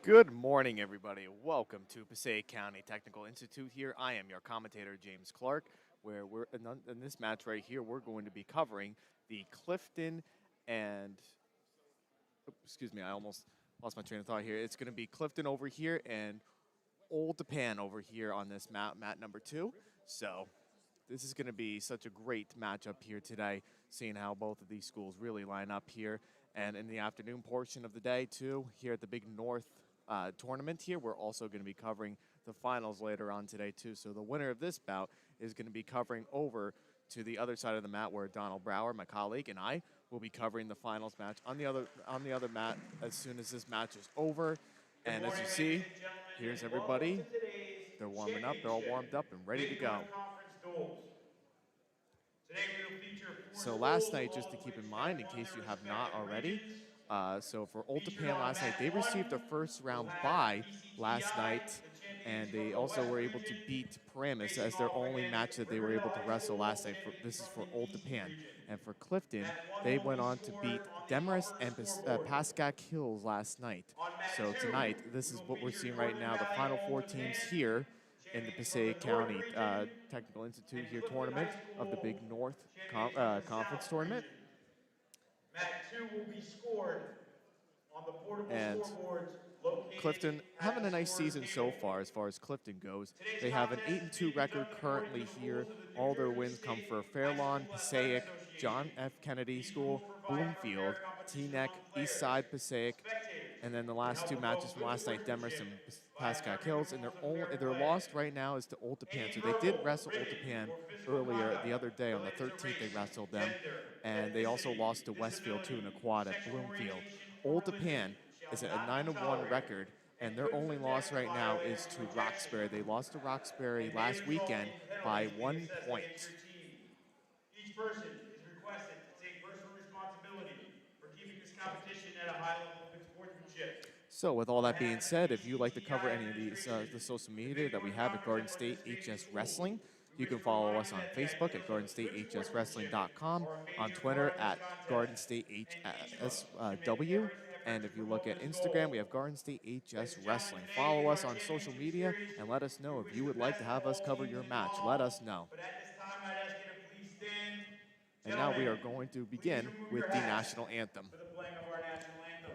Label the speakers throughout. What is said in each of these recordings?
Speaker 1: Good morning, everybody. Welcome to Passaic County Technical Institute here. I am your commentator, James Clarke, where we're in this match right here, we're going to be covering the Clifton and, excuse me, I almost lost my train of thought here. It's going to be Clifton over here and Old Tappan over here on this mat number 2. So this is going to be such a great matchup here today, seeing how both of these schools really line up here. And in the afternoon portion of the day, too, here at the Big North tournament here, we're also going to be covering the finals later on today, too. So the winner of this bout is going to be covering over to the other side of the mat where Donald Brower, my colleague, and I will be covering the finals match on the other mat as soon as this match is over. And as you see, here's everybody. They're warming up. They're all warmed up and ready to go.
Speaker 2: Today we will feature
Speaker 1: So last night, just to keep in mind, in case you have not already, so for Old Tappan last night, they received a first round bye last night, and they also were able to beat Paramus as their only match that they were able to wrestle last night. This is for Old Tappan. And for Clifton, they went on to beat Demarest and Passaic Hills last night. So tonight, this is what we're seeing right now, the final 4 teams here in the Passaic County Technical Institute here tournament of the Big North Conference tournament.
Speaker 2: Mat 2 will be scored on the portable
Speaker 1: And
Speaker 2: scoreboards located
Speaker 1: Clifton
Speaker 2: at
Speaker 1: having
Speaker 2: the
Speaker 1: a nice
Speaker 2: scorer's
Speaker 1: season so
Speaker 2: table.
Speaker 1: far as Clifton goes.
Speaker 2: Today's
Speaker 1: They have an
Speaker 2: contest is
Speaker 1: 8-2
Speaker 2: being
Speaker 1: record
Speaker 2: conducted according
Speaker 1: currently
Speaker 2: to the
Speaker 1: here.
Speaker 2: rules of the New
Speaker 1: All their
Speaker 2: Jersey
Speaker 1: wins come
Speaker 2: State
Speaker 1: for
Speaker 2: High
Speaker 1: Fairlawn,
Speaker 2: School Athletic
Speaker 1: Passaic, John
Speaker 2: Association.
Speaker 1: F. Kennedy
Speaker 2: These
Speaker 1: School,
Speaker 2: rules provide for fair
Speaker 1: Bloomfield,
Speaker 2: competition
Speaker 1: Teaneck,
Speaker 2: among players,
Speaker 1: Eastside Passaic,
Speaker 2: spectators,
Speaker 1: and then the
Speaker 2: and
Speaker 1: last
Speaker 2: help
Speaker 1: 2
Speaker 2: promote
Speaker 1: matches from
Speaker 2: good
Speaker 1: last night, Demarest
Speaker 2: sportsmanship
Speaker 1: and
Speaker 2: by
Speaker 1: Passaic
Speaker 2: observing
Speaker 1: Hills,
Speaker 2: the
Speaker 1: and
Speaker 2: rules of fair
Speaker 1: their
Speaker 2: play.
Speaker 1: lost right now is to Old Tappan.
Speaker 2: Any
Speaker 1: So they did
Speaker 2: verbal,
Speaker 1: wrestle Old
Speaker 2: written,
Speaker 1: Tappan
Speaker 2: or physical
Speaker 1: earlier the
Speaker 2: conduct
Speaker 1: other day on the
Speaker 2: related to
Speaker 1: 13th. They
Speaker 2: race,
Speaker 1: wrestled them,
Speaker 2: gender,
Speaker 1: and they also
Speaker 2: ethnicity,
Speaker 1: lost to Westfield too in a
Speaker 2: disability,
Speaker 1: quad at
Speaker 2: sexual
Speaker 1: Bloomfield.
Speaker 2: orientation, or
Speaker 1: Old
Speaker 2: religion
Speaker 1: Tappan
Speaker 2: shall
Speaker 1: is at a
Speaker 2: not be
Speaker 1: 9-1
Speaker 2: tolerated,
Speaker 1: record,
Speaker 2: and
Speaker 1: and their
Speaker 2: could
Speaker 1: only loss
Speaker 2: protect,
Speaker 1: right now
Speaker 2: violate,
Speaker 1: is
Speaker 2: or
Speaker 1: to
Speaker 2: reject the
Speaker 1: Roxbury. They
Speaker 2: rules,
Speaker 1: lost to Roxbury
Speaker 2: and may
Speaker 1: last
Speaker 2: result
Speaker 1: weekend
Speaker 2: in
Speaker 1: by
Speaker 2: penalties being
Speaker 1: 1
Speaker 2: assessed
Speaker 1: point.
Speaker 2: against your team. Each person is requested to take personal responsibility for keeping this competition at a high level of sportsmanship.
Speaker 1: So with all
Speaker 2: On
Speaker 1: that
Speaker 2: behalf
Speaker 1: being
Speaker 2: of the
Speaker 1: said, if you like to
Speaker 2: BCTI
Speaker 1: cover any of these
Speaker 2: administration,
Speaker 1: the social
Speaker 2: the
Speaker 1: media
Speaker 2: Big
Speaker 1: that we
Speaker 2: North
Speaker 1: have at
Speaker 2: Conference,
Speaker 1: Garden
Speaker 2: and
Speaker 1: State
Speaker 2: participating
Speaker 1: HS
Speaker 2: schools,
Speaker 1: Wrestling,
Speaker 2: we
Speaker 1: you
Speaker 2: wish
Speaker 1: can
Speaker 2: to
Speaker 1: follow
Speaker 2: remind
Speaker 1: us
Speaker 2: you
Speaker 1: on
Speaker 2: that the
Speaker 1: Facebook at
Speaker 2: ideals of good sportsmanship
Speaker 1: GardenStateHSWrestling.com,
Speaker 2: are a
Speaker 1: on
Speaker 2: major
Speaker 1: Twitter
Speaker 2: part of this
Speaker 1: at
Speaker 2: contest,
Speaker 1: Garden State
Speaker 2: and each of us should make
Speaker 1: HSW,
Speaker 2: every effort
Speaker 1: and
Speaker 2: to
Speaker 1: if you look
Speaker 2: promote
Speaker 1: at
Speaker 2: this
Speaker 1: Instagram, we
Speaker 2: goal.
Speaker 1: have Garden State
Speaker 2: Ladies
Speaker 1: HS
Speaker 2: and gentlemen,
Speaker 1: Wrestling.
Speaker 2: today
Speaker 1: Follow
Speaker 2: for
Speaker 1: us
Speaker 2: our
Speaker 1: on social
Speaker 2: championship
Speaker 1: media
Speaker 2: series,
Speaker 1: and let us know
Speaker 2: we
Speaker 1: if
Speaker 2: wish
Speaker 1: you would
Speaker 2: the
Speaker 1: like
Speaker 2: best
Speaker 1: to
Speaker 2: to
Speaker 1: have us
Speaker 2: all
Speaker 1: cover
Speaker 2: teams
Speaker 1: your match. Let
Speaker 2: involved.
Speaker 1: us know.
Speaker 2: But at this time, I'd ask you to please stand.
Speaker 1: And now we
Speaker 2: Gentlemen,
Speaker 1: are going to
Speaker 2: please
Speaker 1: begin
Speaker 2: remove
Speaker 1: with
Speaker 2: your
Speaker 1: the
Speaker 2: hats
Speaker 1: national anthem.
Speaker 2: for the playing of our national anthem.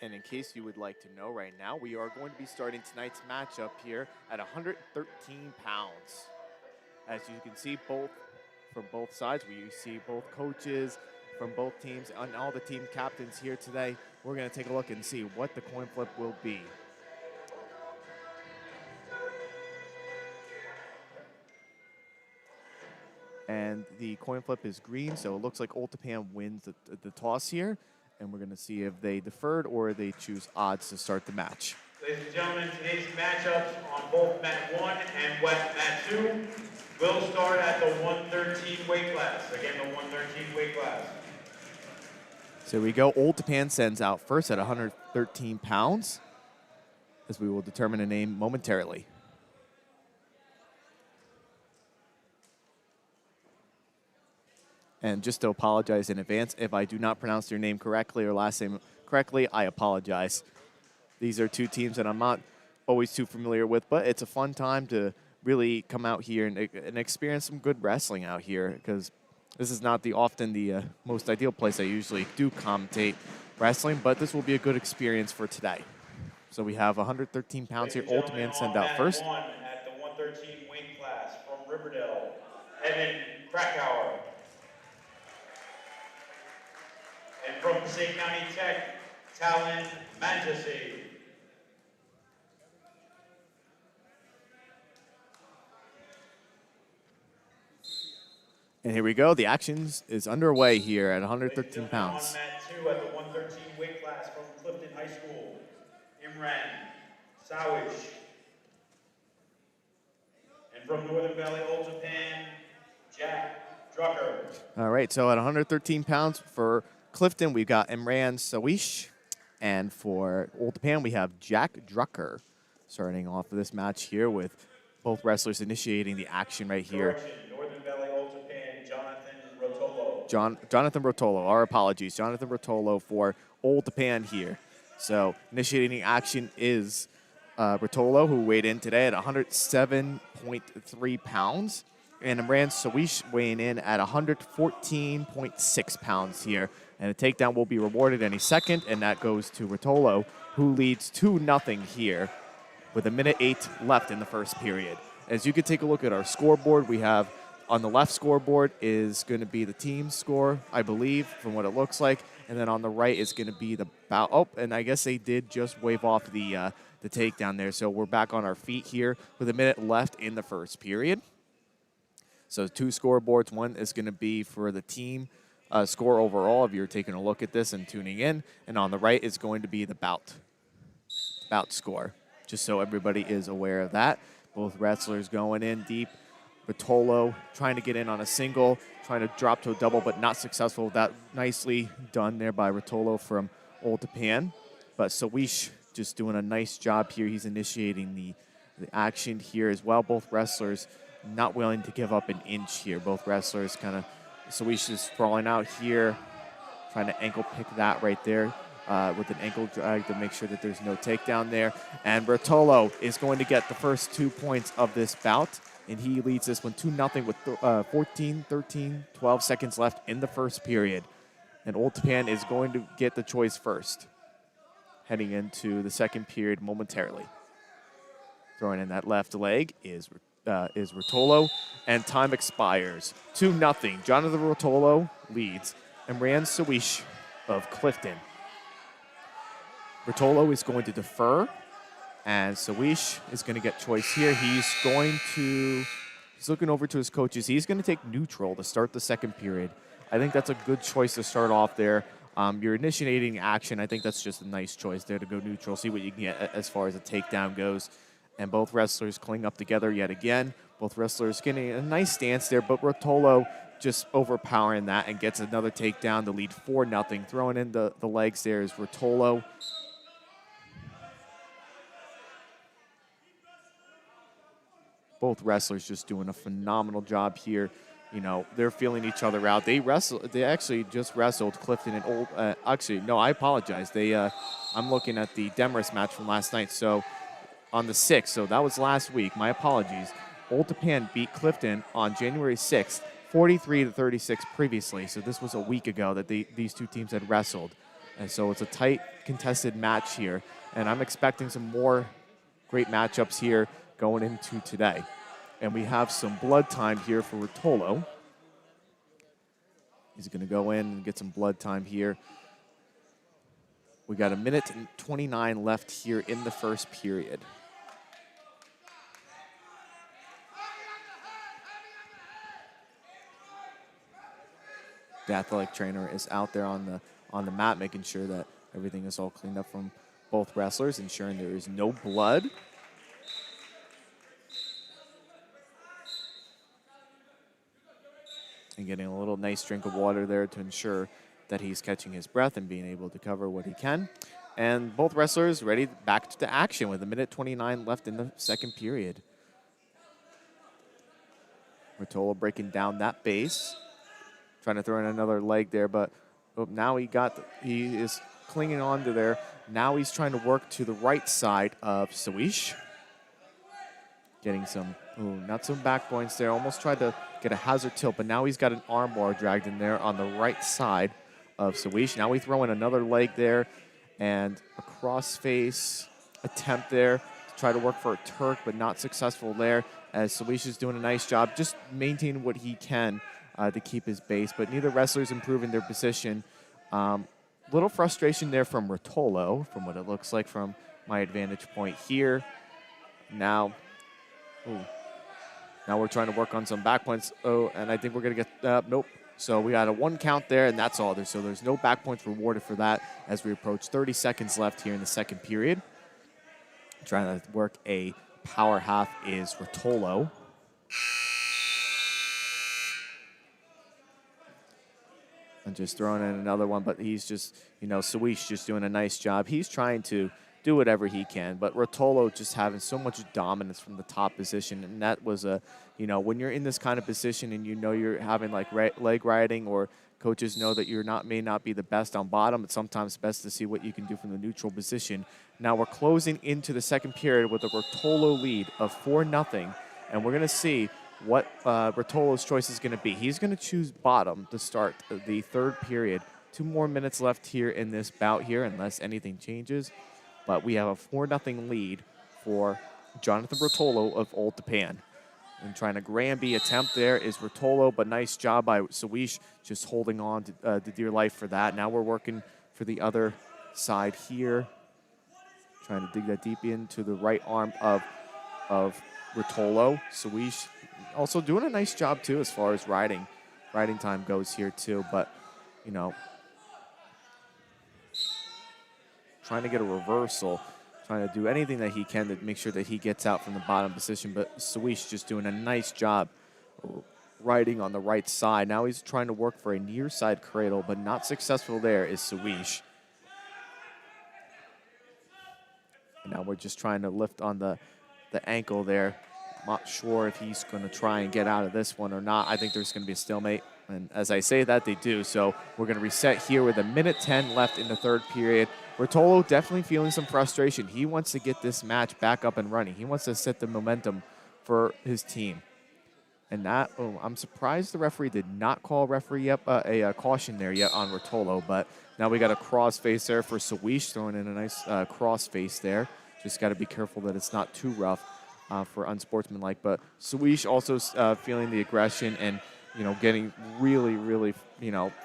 Speaker 1: And in case you would like to know right now, we are going to be starting tonight's matchup here at 113 pounds. As you can see, from both sides, we see both coaches from both teams and all the team captains here today. We're going to take a look and see what the coin flip will be. And the coin flip is green, so it looks like Old Tappan wins the toss here. And we're going to see if they deferred or they choose odds to start the match.
Speaker 2: Ladies and gentlemen, today's matchups on both mat 1 and mat 2 will start at the 113 weight class. Again, the 113 weight class.
Speaker 1: So we go. Old Tappan sends out first at 113 pounds, as we will determine a name momentarily. And just to apologize in advance, if I do not pronounce their name correctly or last name correctly, I apologize. These are two teams that I'm not always too familiar with, but it's a fun time to really come out here and experience some good wrestling out here, because this is not often the most ideal place I usually do commentate wrestling, but this will be a good experience for today. So we have 113 pounds here. Old Tappan send out first.
Speaker 2: One at the 113 weight class from Riverdale, Evan Krakauer. And from Passaic County Tech, Talon Mantassi.
Speaker 1: And here we go. The action is underway here at 113 pounds.
Speaker 2: On mat 2 at the 113 weight class from Clifton High School, Imran Sawish. And from Northern Valley, Old Tappan, Jack Drucker.
Speaker 1: All right, so at 113 pounds for Clifton, we've got Imran Sawish. And for Old Tappan, we have Jack Drucker. Starting off of this match here with both wrestlers initiating the action right here.
Speaker 2: Northern Valley, Old Tappan, Jonathan Rotolo.
Speaker 1: Jonathan Rotolo, our apologies. Jonathan Rotolo for Old Tappan here. So initiating action is Rotolo, who weighed in today at 107.3 pounds. And Imran Sawish weighing in at 114.6 pounds here. And a takedown will be rewarded any second, and that goes to Rotolo, who leads 2-0 here with 1:08 left in the first period. As you can take a look at our scoreboard, we have on the left scoreboard is going to be the team score, I believe, from what it looks like. And then on the right is going to be the bout. Oh, and I guess they did just wave off the takedown there. So we're back on our feet here with 1 minute left in the first period. So 2 scoreboards. One is going to be for the team score overall, if you're taking a look at this and tuning in. And on the right is going to be the bout score, just so everybody is aware of that. Both wrestlers going in deep. Rotolo trying to get in on a single, trying to drop to a double, but not successful. That nicely done there by Rotolo from Old Tappan. But Sawish just doing a nice job here. He's initiating the action here as well. Both wrestlers not willing to give up an inch here. Both wrestlers kind of, Sawish is sprawling out here, trying to ankle pick that right there with an ankle drag to make sure that there's no takedown there. And Rotolo is going to get the first 2 points of this bout, and he leads this one 2-0 with 14, 13, 12 seconds left in the first period. And Old Tappan is going to get the choice first, heading into the second period momentarily. Throwing in that left leg is Rotolo, and time expires. 2-0. Jonathan Rotolo leads Imran Sawish of Clifton. Rotolo is going to defer, and Sawish is going to get choice here. He's looking over to his coaches. He's going to take neutral to start the second period. I think that's a good choice to start off there. You're initiating action. I think that's just a nice choice there to go neutral, see what you can get as far as a takedown goes. And both wrestlers cling up together yet again. Both wrestlers getting a nice stance there, but Rotolo just overpowering that and gets another takedown to lead 4-0. Throwing in the legs there is Rotolo. Both wrestlers just doing a phenomenal job here. You know, they're feeling each other out. They actually just wrestled Clifton and Old. Actually, no, I apologize. I'm looking at the Demarest match from last night. So on the 6th, so that was last week. My apologies. Old Tappan beat Clifton on January 6th, 43-36 previously. So this was a week ago that these two teams had wrestled. And so it's a tight, contested match here. And I'm expecting some more great matchups here going into today. And we have some blood time here for Rotolo. He's going to go in and get some blood time here. We got 1 minute and 29 left here in the first period. The athletic trainer is out there on the mat, making sure that everything is all cleaned up from both wrestlers, ensuring there is no blood. And getting a little nice drink of water there to ensure that he's catching his breath and being able to cover what he can. And both wrestlers ready back to action with 1 minute 29 left in the second period. Rotolo breaking down that base, trying to throw in another leg there, but now he is clinging on to there. Now he's trying to work to the right side of Sawish. Getting some, not some back points there. Almost tried to get a hazard tilt, but now he's got an arm bar dragged in there on the right side of Sawish. Now we throw in another leg there and a cross-face attempt there to try to work for a Turk, but not successful there, as Sawish is doing a nice job just maintaining what he can to keep his base, but neither wrestler is improving their position. Little frustration there from Rotolo, from what it looks like from my advantage point here. Now we're trying to work on some back points. And I think we're going to get, nope. So we got a 1 count there, and that's all there. So there's no back points rewarded for that as we approach 30 seconds left here in the second period. Trying to work a power half is Rotolo. And just throwing in another one, but he's just, Sawish just doing a nice job. He's trying to do whatever he can, but Rotolo just having so much dominance from the top position, and that was when you're in this kind of position and you're having like leg riding, or coaches know that may not be the best on bottom, it's sometimes best to see what you can do from the neutral position. Now we're closing into the second period with a Rotolo lead of 4-0, and we're going to see what Rotolo's choice is going to be. He's going to choose bottom to start the third period. 2 more minutes left here in this bout here, unless anything changes. But we have a 4-0 lead for Jonathan Rotolo of Old Tappan. And trying a Granby attempt there is Rotolo, but nice job by Sawish just holding on to dear life for that. Now we're working for the other side here. Trying to dig that deep into the right arm of Rotolo. Sawish also doing a nice job too as far as riding time goes here too, but trying to get a reversal, trying to do anything that he can to make sure that he gets out from the bottom position, but Sawish just doing a nice job riding on the right side. Now he's trying to work for a near side cradle, but not successful there is Sawish. And now we're just trying to lift on the ankle there. Not sure if he's going to try and get out of this one or not. I think there's going to be a stalemate. And as I say that, they do. So we're going to reset here with 1:10 left in the third period. Rotolo definitely feeling some frustration. He wants to get this match back up and running. He wants to set the momentum for his team. And that, I'm surprised the referee did not call a caution there yet on Rotolo. But now we got a cross face there for Sawish, throwing in a nice cross face there. Just got to be careful that it's not too rough for unsportsmanlike. But Sawish also feeling the aggression and getting really, really,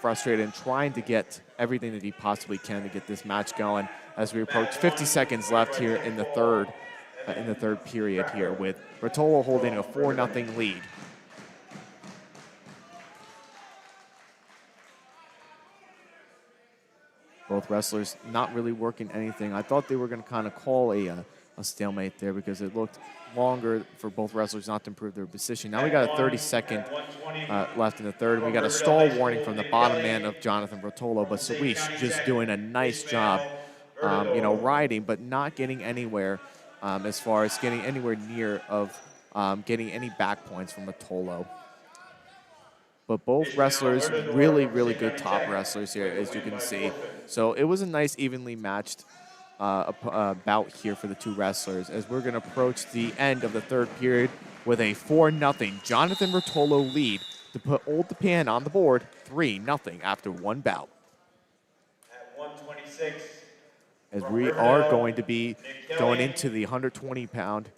Speaker 1: frustrated and trying to get everything that he possibly can to get this match going as we approach 50 seconds left here in the third period here, with Rotolo holding a 4-0 lead. Both wrestlers not really working anything. I thought they were going to kind of call a stalemate there because it looked longer for both wrestlers not to improve their position. Now we got a 30-second left in the third, and we got a stall warning from the bottom man of Jonathan Rotolo, but Sawish just doing a nice job, riding, but not getting anywhere as far as getting anywhere near of getting any back points from Rotolo. But both wrestlers, really, really good top wrestlers here, as you can see. So it was a nice, evenly matched bout here for the two wrestlers, as we're going to approach the end of the third period with a 4-0 Jonathan Rotolo lead to put Old Tappan on the board 3-0 after one bout.
Speaker 2: At 126.
Speaker 1: As we are going to be going into the 120-pound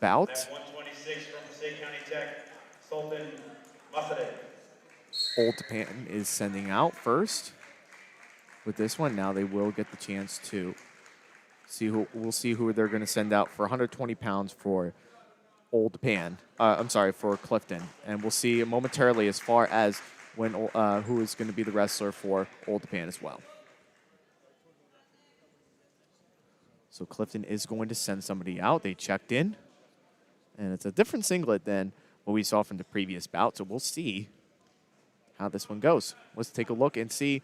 Speaker 1: bout.
Speaker 2: At 126 from Passaic County Tech, Clifton Mustangs.
Speaker 1: Old Tappan is sending out first with this one. Now they will get the chance to see who they're going to send out for 120 pounds for Old Tappan. For Clifton, and we'll see momentarily as far as when who is going to be the wrestler for Old Tappan as well. So Clifton is going to send somebody out. They checked in, and it's a different singlet than what we saw from the previous bout. So we'll see how this one goes. Let's take a look and see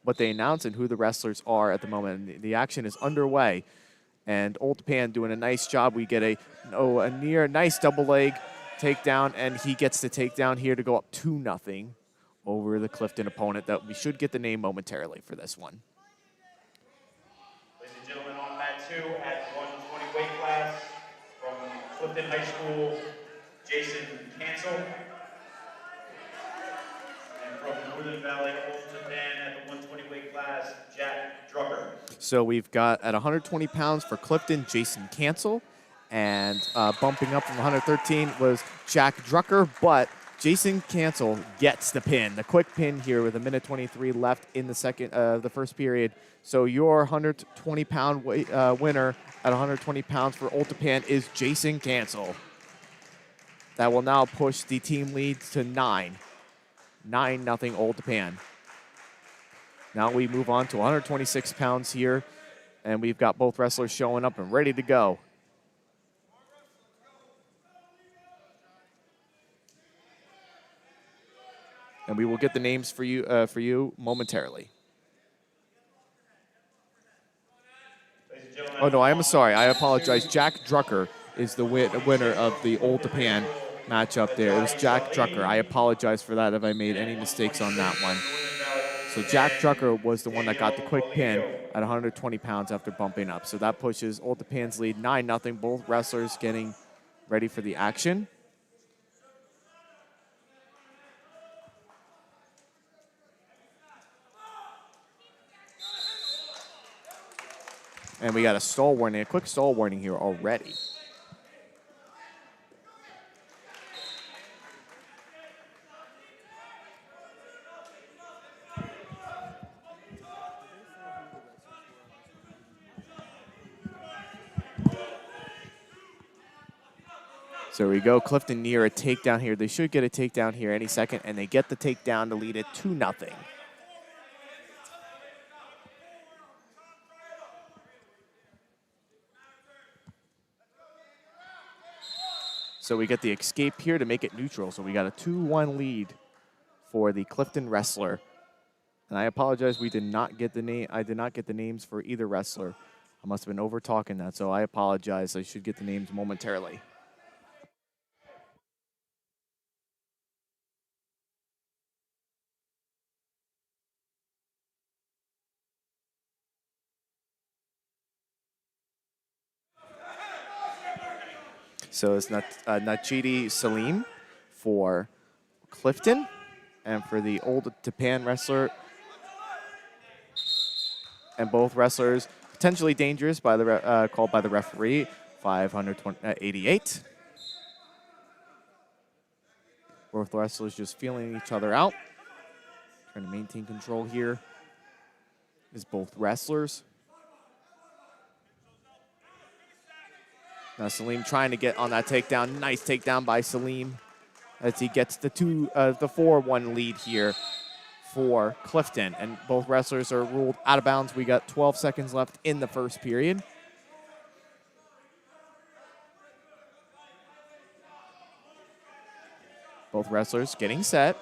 Speaker 1: what they announce and who the wrestlers are at the moment. The action is underway, and Old Tappan doing a nice job. We get a nice double leg takedown, and he gets the takedown here to go up 2-0 over the Clifton opponent that we should get the name momentarily for this one.
Speaker 2: Ladies and gentlemen, on mat 2 at 120 weight class from Clifton High School, Jason Cancel. And from Northern Valley, Old Tappan at the 120 weight class, Jack Drucker.
Speaker 1: So we've got at 120 pounds for Clifton, Jason Cancel. And bumping up from 113 was Jack Drucker, but Jason Cancel gets the pin, the quick pin here with 1:23 left in the first period. So your 120-pound winner at 120 pounds for Old Tappan is Jason Cancel. That will now push the team lead to 9. 9-0 Old Tappan. Now we move on to 126 pounds here, and we've got both wrestlers showing up and ready to go. And we will get the names for you momentarily. Oh, no, I am sorry. I apologize. Jack Drucker is the winner of the Old Tappan matchup there. It was Jack Drucker. I apologize for that if I made any mistakes on that one. So Jack Drucker was the one that got the quick pin at 120 pounds after bumping up. So that pushes Old Tappan's lead 9-0. Both wrestlers getting ready for the action. And we got a stall warning, a quick stall warning here already. So we go, Clifton near a takedown here. They should get a takedown here any second, and they get the takedown to lead it 2-0. So we get the escape here to make it neutral. So we got a 2-1 lead for the Clifton wrestler. And I apologize, we did not get the name. I did not get the names for either wrestler. I must have been over talking that, so I apologize. I should get the names momentarily. So it's Nachidi Salim for Clifton, and for the Old Tappan wrestler. And both wrestlers potentially dangerous by the called by the referee. 588. Both wrestlers just feeling each other out. Trying to maintain control here is both wrestlers. Now Salim trying to get on that takedown. Nice takedown by Salim as he gets the 4-1 lead here for Clifton. And both wrestlers are ruled out of bounds. We got 12 seconds left in the first period. Both wrestlers getting set.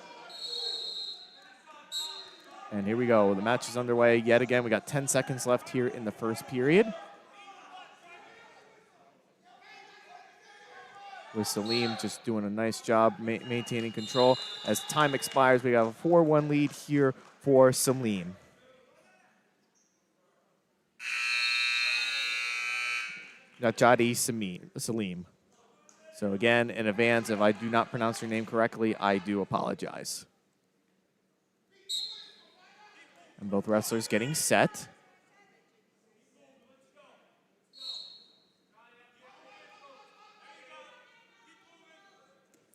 Speaker 1: And here we go. The match is underway yet again. We got 10 seconds left here in the first period. With Salim just doing a nice job maintaining control. As time expires, we have a 4-1 lead here for Salim. Najadi Salim. So again, in advance, if I do not pronounce your name correctly, I do apologize. And both wrestlers getting set.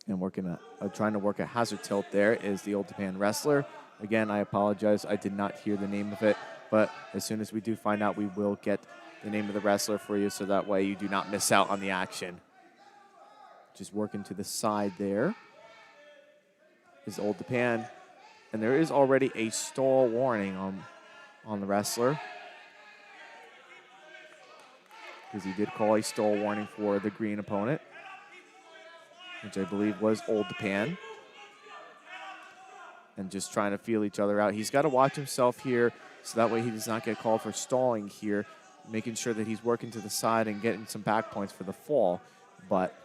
Speaker 1: And trying to work a hazard tilt there is the Old Tappan wrestler. Again, I apologize. I did not hear the name of it. But as soon as we do find out, we will get the name of the wrestler for you so that way you do not miss out on the action. Just working to the side there is Old Tappan. And there is already a stall warning on the wrestler, because he did call a stall warning for the green opponent, which I believe was Old Tappan. And just trying to feel each other out. He's got to watch himself here so that way he does not get called for stalling here, making sure that he's working to the side and getting some back points for the fall. But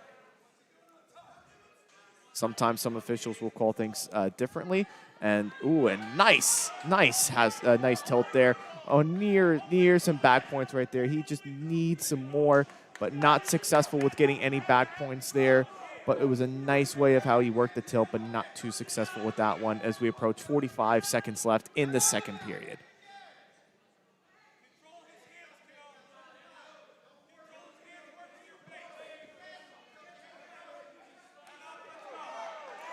Speaker 1: Sometimes some officials will call things differently. And, ooh, and nice has a nice tilt there. Oh, near some back points right there. He just needs some more, but not successful with getting any back points there. But it was a nice way of how he worked the tilt, but not too successful with that one as we approach 45 seconds left in the second period.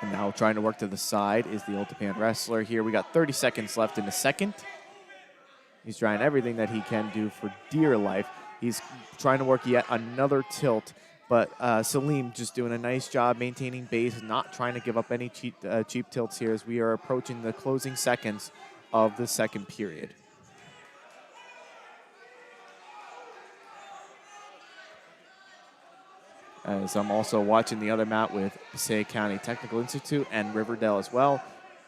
Speaker 1: And now trying to work to the side is the Old Tappan wrestler here. We got 30 seconds left in the second. He's trying everything that he can do for dear life. He's trying to work yet another tilt, but Salim just doing a nice job maintaining base, not trying to give up any cheap tilts here as we are approaching the closing seconds of the second period. As I'm also watching the other mat with Passaic County Technical Institute and Riverdale as well.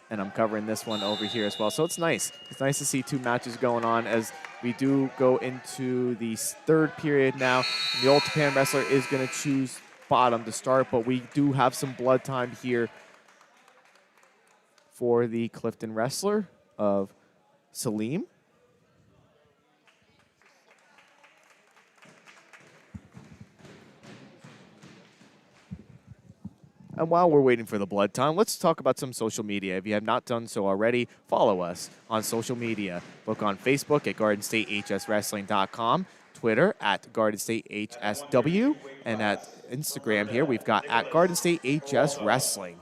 Speaker 1: And I'm covering this one over here as well. So it's nice. It's nice to see two matches going on as we do go into the third period now. The Old Tappan wrestler is going to choose bottom to start, but we do have some blood time here for the Clifton wrestler of Salim. And while we're waiting for the blood time, let's talk about some social media. If you have not done so already, follow us on social media. Look on Facebook at GardenStateHSWrestling.com, Twitter at GardenStateHSW, and at Instagram here, we've got at GardenStateHSWrestling.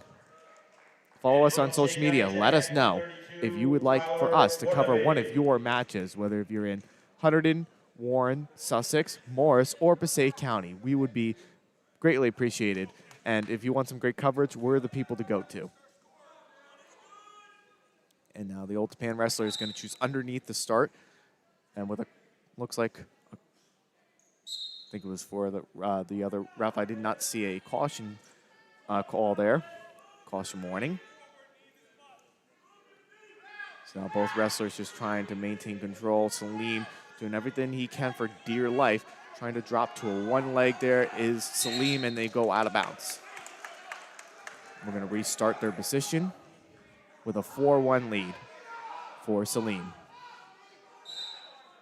Speaker 1: Follow us on social media. Let us know if you would like for us to cover one of your matches, whether if you're in Hunterdon, Warren, Sussex, Morris, or Passaic County. We would be greatly appreciated. And if you want some great coverage, we're the people to go to. And now the Old Tappan wrestler is going to choose underneath the start. And with a, looks like, I think it was for the other ref. I did not see a caution call there. Caution warning. So now both wrestlers just trying to maintain control. Salim doing everything he can for dear life. Trying to drop to a one leg there is Salim, and they go out of bounds. We're going to restart their position with a 4-1 lead for Salim.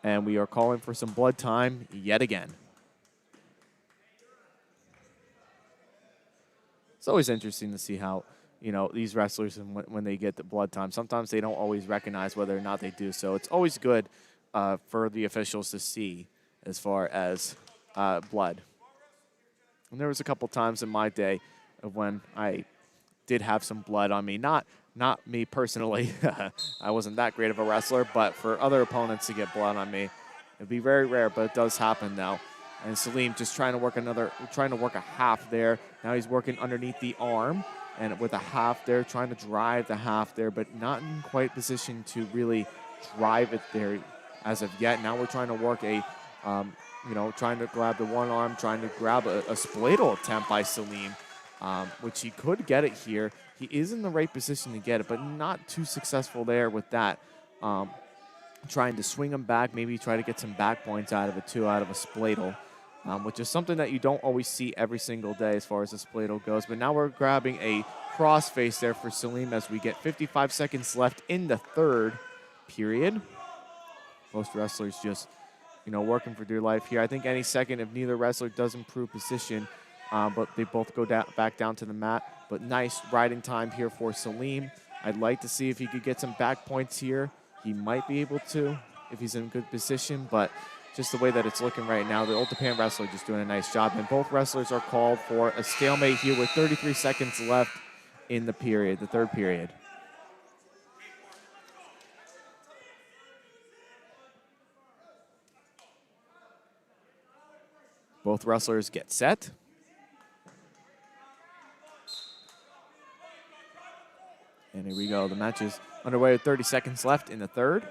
Speaker 1: And we are calling for some blood time yet again. It's always interesting to see how, you know, these wrestlers, and when they get the blood time, sometimes they don't always recognize whether or not they do so. It's always good for the officials to see as far as blood. And there was a couple times in my day of when I did have some blood on me. Not me personally. I wasn't that great of a wrestler, but for other opponents to get blood on me, it'd be very rare, but it does happen now. And Salim just trying to work a half there. Now he's working underneath the arm, and with a half there, trying to drive the half there, but not in quite position to really drive it there as of yet. Now we're trying to work a trying to grab the one arm, trying to grab a spladle attempt by Salim, which he could get it here. He is in the right position to get it, but not too successful there with that. Trying to swing him back, maybe try to get some back points out of it too, out of a spladle, which is something that you don't always see every single day as far as the spladle goes. But now we're grabbing a crossface there for Salim as we get 55 seconds left in the third period. Most wrestlers just working for dear life here. I think any second, if neither wrestler does improve position, but they both go back down to the mat. But nice riding time here for Salim. I'd like to see if he could get some back points here. He might be able to if he's in good position, but just the way that it's looking right now, the Old Tappan wrestler just doing a nice job. And both wrestlers are called for a stalemate here with 33 seconds left in the period, the third period. Both wrestlers get set. And here we go. The match is underway with 30 seconds left in the third.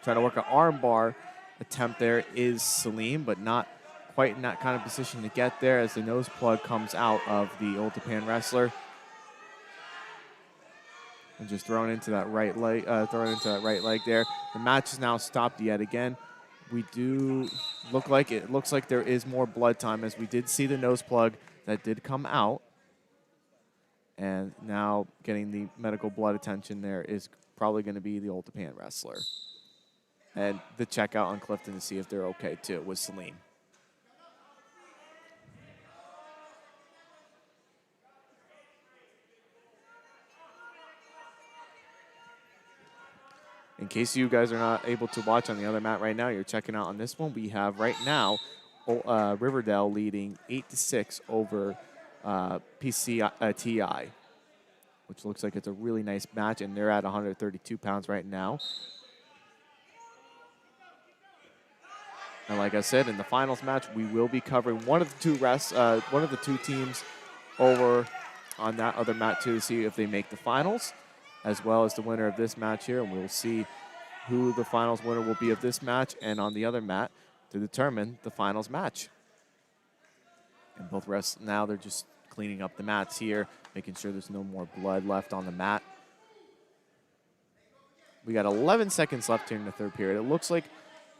Speaker 1: Trying to work an arm bar attempt there is Salim, but not quite in that kind of position to get there as the nose plug comes out of the Old Tappan wrestler. And just thrown into that right leg, there. The match is now stopped yet again. We do looks like there is more blood time as we did see the nose plug that did come out. And now getting the medical blood attention there is probably going to be the Old Tappan wrestler. And the checkout on Clifton to see if they're okay too with Salim. In case you guys are not able to watch on the other mat right now, you're checking out on this one. We have right now Riverdale leading 8-6 over TI, which looks like it's a really nice match, and they're at 132 pounds right now. And like I said, in the finals match, we will be covering one of the two teams over on that other mat too to see if they make the finals, as well as the winner of this match here. And we'll see who the finals winner will be of this match and on the other mat to determine the finals match. And both rests now, they're just cleaning up the mats here, making sure there's no more blood left on the mat. We got 11 seconds left here in the third period. It looks like,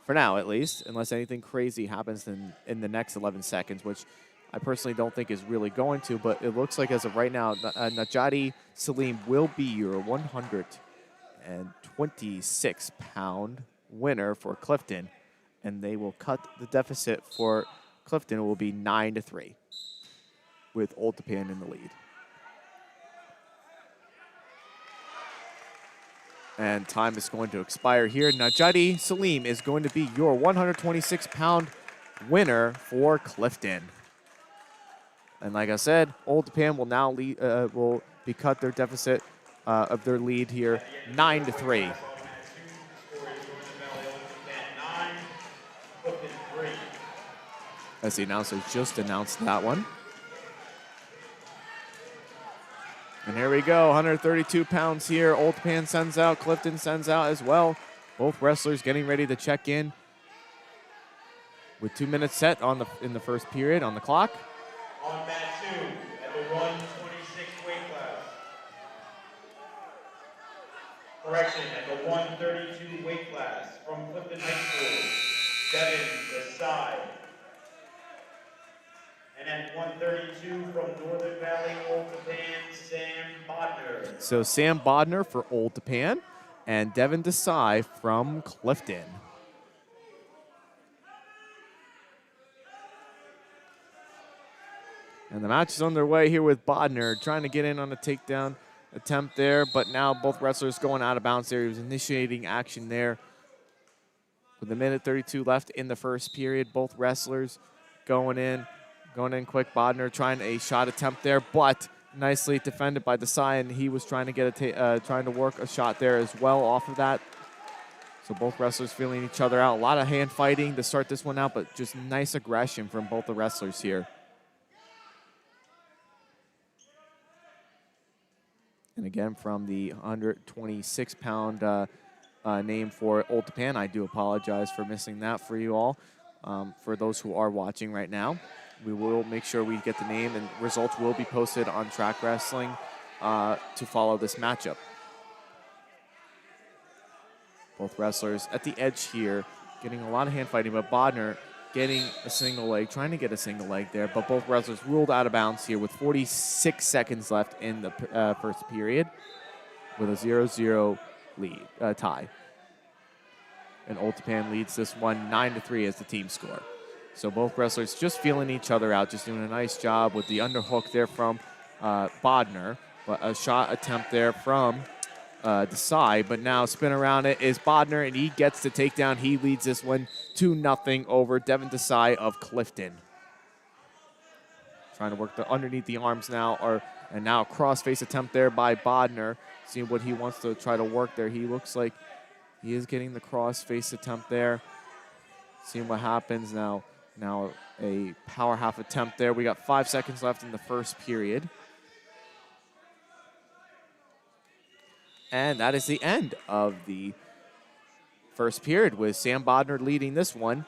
Speaker 1: for now at least, unless anything crazy happens in the next 11 seconds, which I personally don't think is really going to, but it looks like as of right now, Najati Salim will be your 126-pound winner for Clifton, and they will cut the deficit for Clifton. It will be 9-3 with Old Tappan in the lead. And time is going to expire here. Najati Salim is going to be your 126-pound winner for Clifton. And like I said, Old Tappan will now will be cut their deficit of their lead here, 9-3. As the announcer just announced that one. And here we go, 132 pounds here. Old Tappan sends out, Clifton sends out as well. Both wrestlers getting ready to check in with 2 minutes set in the first period on the clock.
Speaker 2: On mat 2 at the 126 weight class. Correction, at the 132 weight class from Clifton High School, Devin Desai. And at 132 from Northern Valley, Old Tappan, Sam Bodner.
Speaker 1: So Sam Bodner for Old Tappan and Devin Desai from Clifton. And the match is underway here with Bodner trying to get in on a takedown attempt there, but now both wrestlers going out of bounds there. He was initiating action there. With a minute 32 left in the first period, both wrestlers going in quick. Bodner trying a shot attempt there, but nicely defended by Desai, and he was trying to get trying to work a shot there as well off of that. So both wrestlers feeling each other out. A lot of hand fighting to start this one out, but just nice aggression from both the wrestlers here. And again, from the 126-pound name for Old Tappan, I do apologize for missing that for you all. For those who are watching right now, we will make sure we get the name, and results will be posted on Track Wrestling to follow this matchup. Both wrestlers at the edge here, getting a lot of hand fighting, but Bodner getting a single leg, trying to get a single leg there, but both wrestlers ruled out of bounds here with 46 seconds left in the first period with a 0-0 lead tie. And Old Tappan leads this one 9-3 as the team score. So both wrestlers just feeling each other out, just doing a nice job with the underhook there from Bodner, but a shot attempt there from Desai, but now spin around it is Bodner, and he gets the takedown. He leads this one 2-0 over Devin Desai of Clifton. Trying to work underneath the arms now, and now a cross-face attempt there by Bodner. Seeing what he wants to try to work there. He looks like he is getting the cross-face attempt there. Seeing what happens now. Now a power half attempt there. We got 5 seconds left in the first period. And that is the end of the first period with Sam Bodner leading this one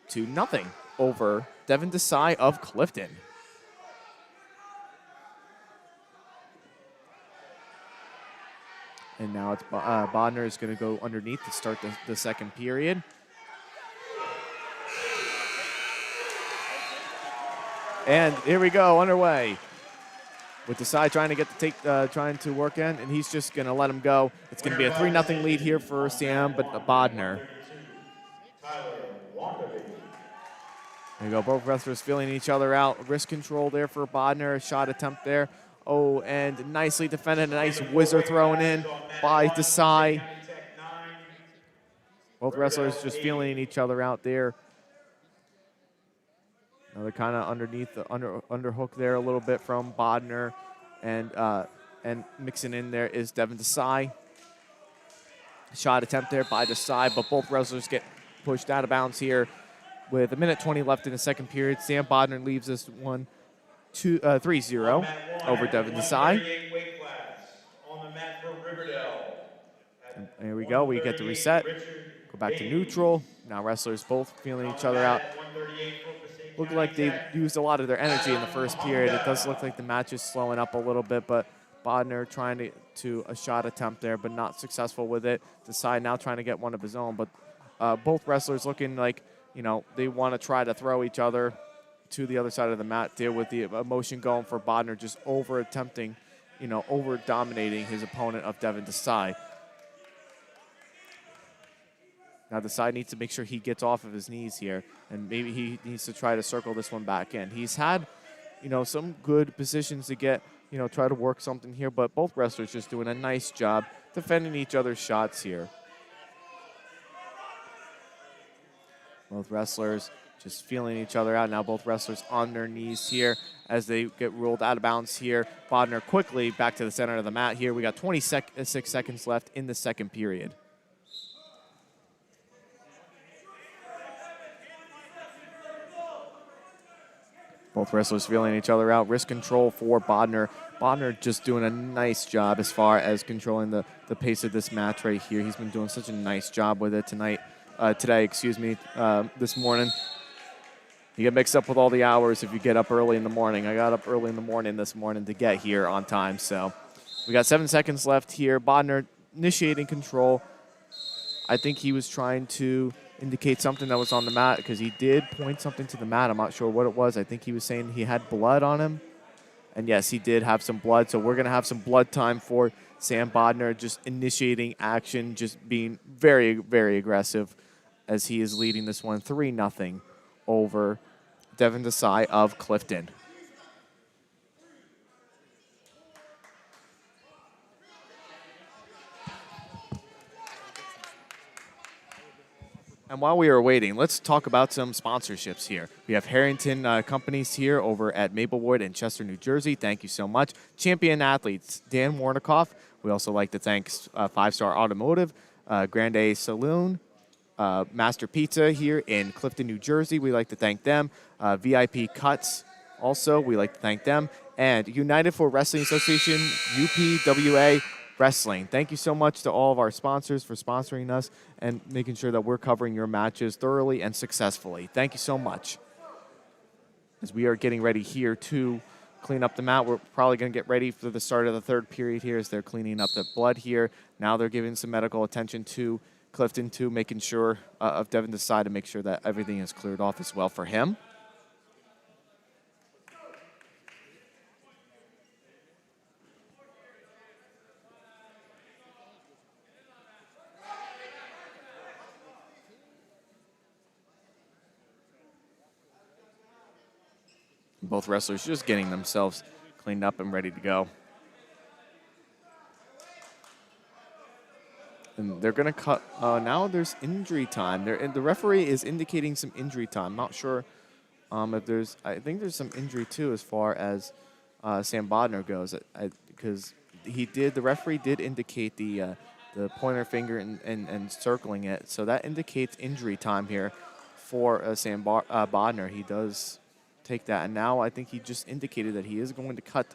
Speaker 1: 2-0 over Devin Desai of Clifton. And now it's Bodner is going to go underneath to start the second period. And here we go, underway. with Desai trying to get the trying to work in, and he's just going to let him go. It's going to be a 3-0 lead here for Sam, but Bodner. There you go, both wrestlers feeling each other out. Wrist control there for Bodner, a shot attempt there. Oh, and nicely defended, a nice whizzer thrown in by Desai. Both wrestlers just feeling each other out there. Now they're kind of underneath the underhook there a little bit from Bodner, and mixing in there is Devin Desai. Shot attempt there by Desai, but both wrestlers get pushed out of bounds here with 1:20 left in the second period. Sam Bodner leaves this one 3-0 over Devin Desai. And here we go. We get the reset. Go back to neutral. Now wrestlers both feeling each other out. Look like they used a lot of their energy in the first period. It does look like the match is slowing up a little bit, but Bodner trying to a shot attempt there, but not successful with it. Desai now trying to get one of his own, but both wrestlers looking like, you know, they want to try to throw each other to the other side of the mat there, with the emotion going for Bodner, just over attempting, you know, over dominating his opponent of Devin Desai. Now Desai needs to make sure he gets off of his knees here, and maybe he needs to try to circle this one back in. He's had, you know, some good positions to get, you know, try to work something here, but both wrestlers just doing a nice job defending each other's shots here. Both wrestlers just feeling each other out. Now both wrestlers on their knees here as they get ruled out of bounds here. Bodner quickly back to the center of the mat here. We got 26 seconds left in the second period. Both wrestlers feeling each other out. Wrist control for Bodner. Bodner just doing a nice job as far as controlling the pace of this match right here. He's been doing such a nice job with it this morning. You get mixed up with all the hours if you get up early in the morning. I got up early in the morning this morning to get here on time. So we got 7 seconds left here. Bodner initiating control. I think he was trying to indicate something that was on the mat, because he did point something to the mat. I'm not sure what it was. I think he was saying he had blood on him. And yes, he did have some blood. So we're going to have some blood time for Sam Bodner, just initiating action, just being very, very aggressive as he is leading this one 3-0 over Devin Desai of Clifton. And while we are waiting, let's talk about some sponsorships here. We have Harrington Companies here over at Maplewood in Chester, New Jersey. Thank you so much. Champion Athletes, Dan Warnikoff. We also like to thank 5-Star Automotive, Grande Saloon, Master Pizza here in Clifton, New Jersey. We like to thank them. VIP Cuts, also, we like to thank them. And United for Wrestling Association, UPWA Wrestling. Thank you so much to all of our sponsors for sponsoring us and making sure that we're covering your matches thoroughly and successfully. Thank you so much. As we are getting ready here to clean up the mat, we're probably going to get ready for the start of the third period here as they're cleaning up the blood here. Now they're giving some medical attention to Clifton, too, making sure of Devin Desai to make sure that everything is cleared off as well for him. Both wrestlers just getting themselves cleaned up and ready to go. And they're going to cut. Now there's injury time. The referee is indicating some injury time. Not sure if there's. I think there's some injury too as far as Sam Bodner goes, because the referee did indicate the pointer finger and circling it. So that indicates injury time here for Sam Bodner. He does take that, and now I think he just indicated that he is going to cut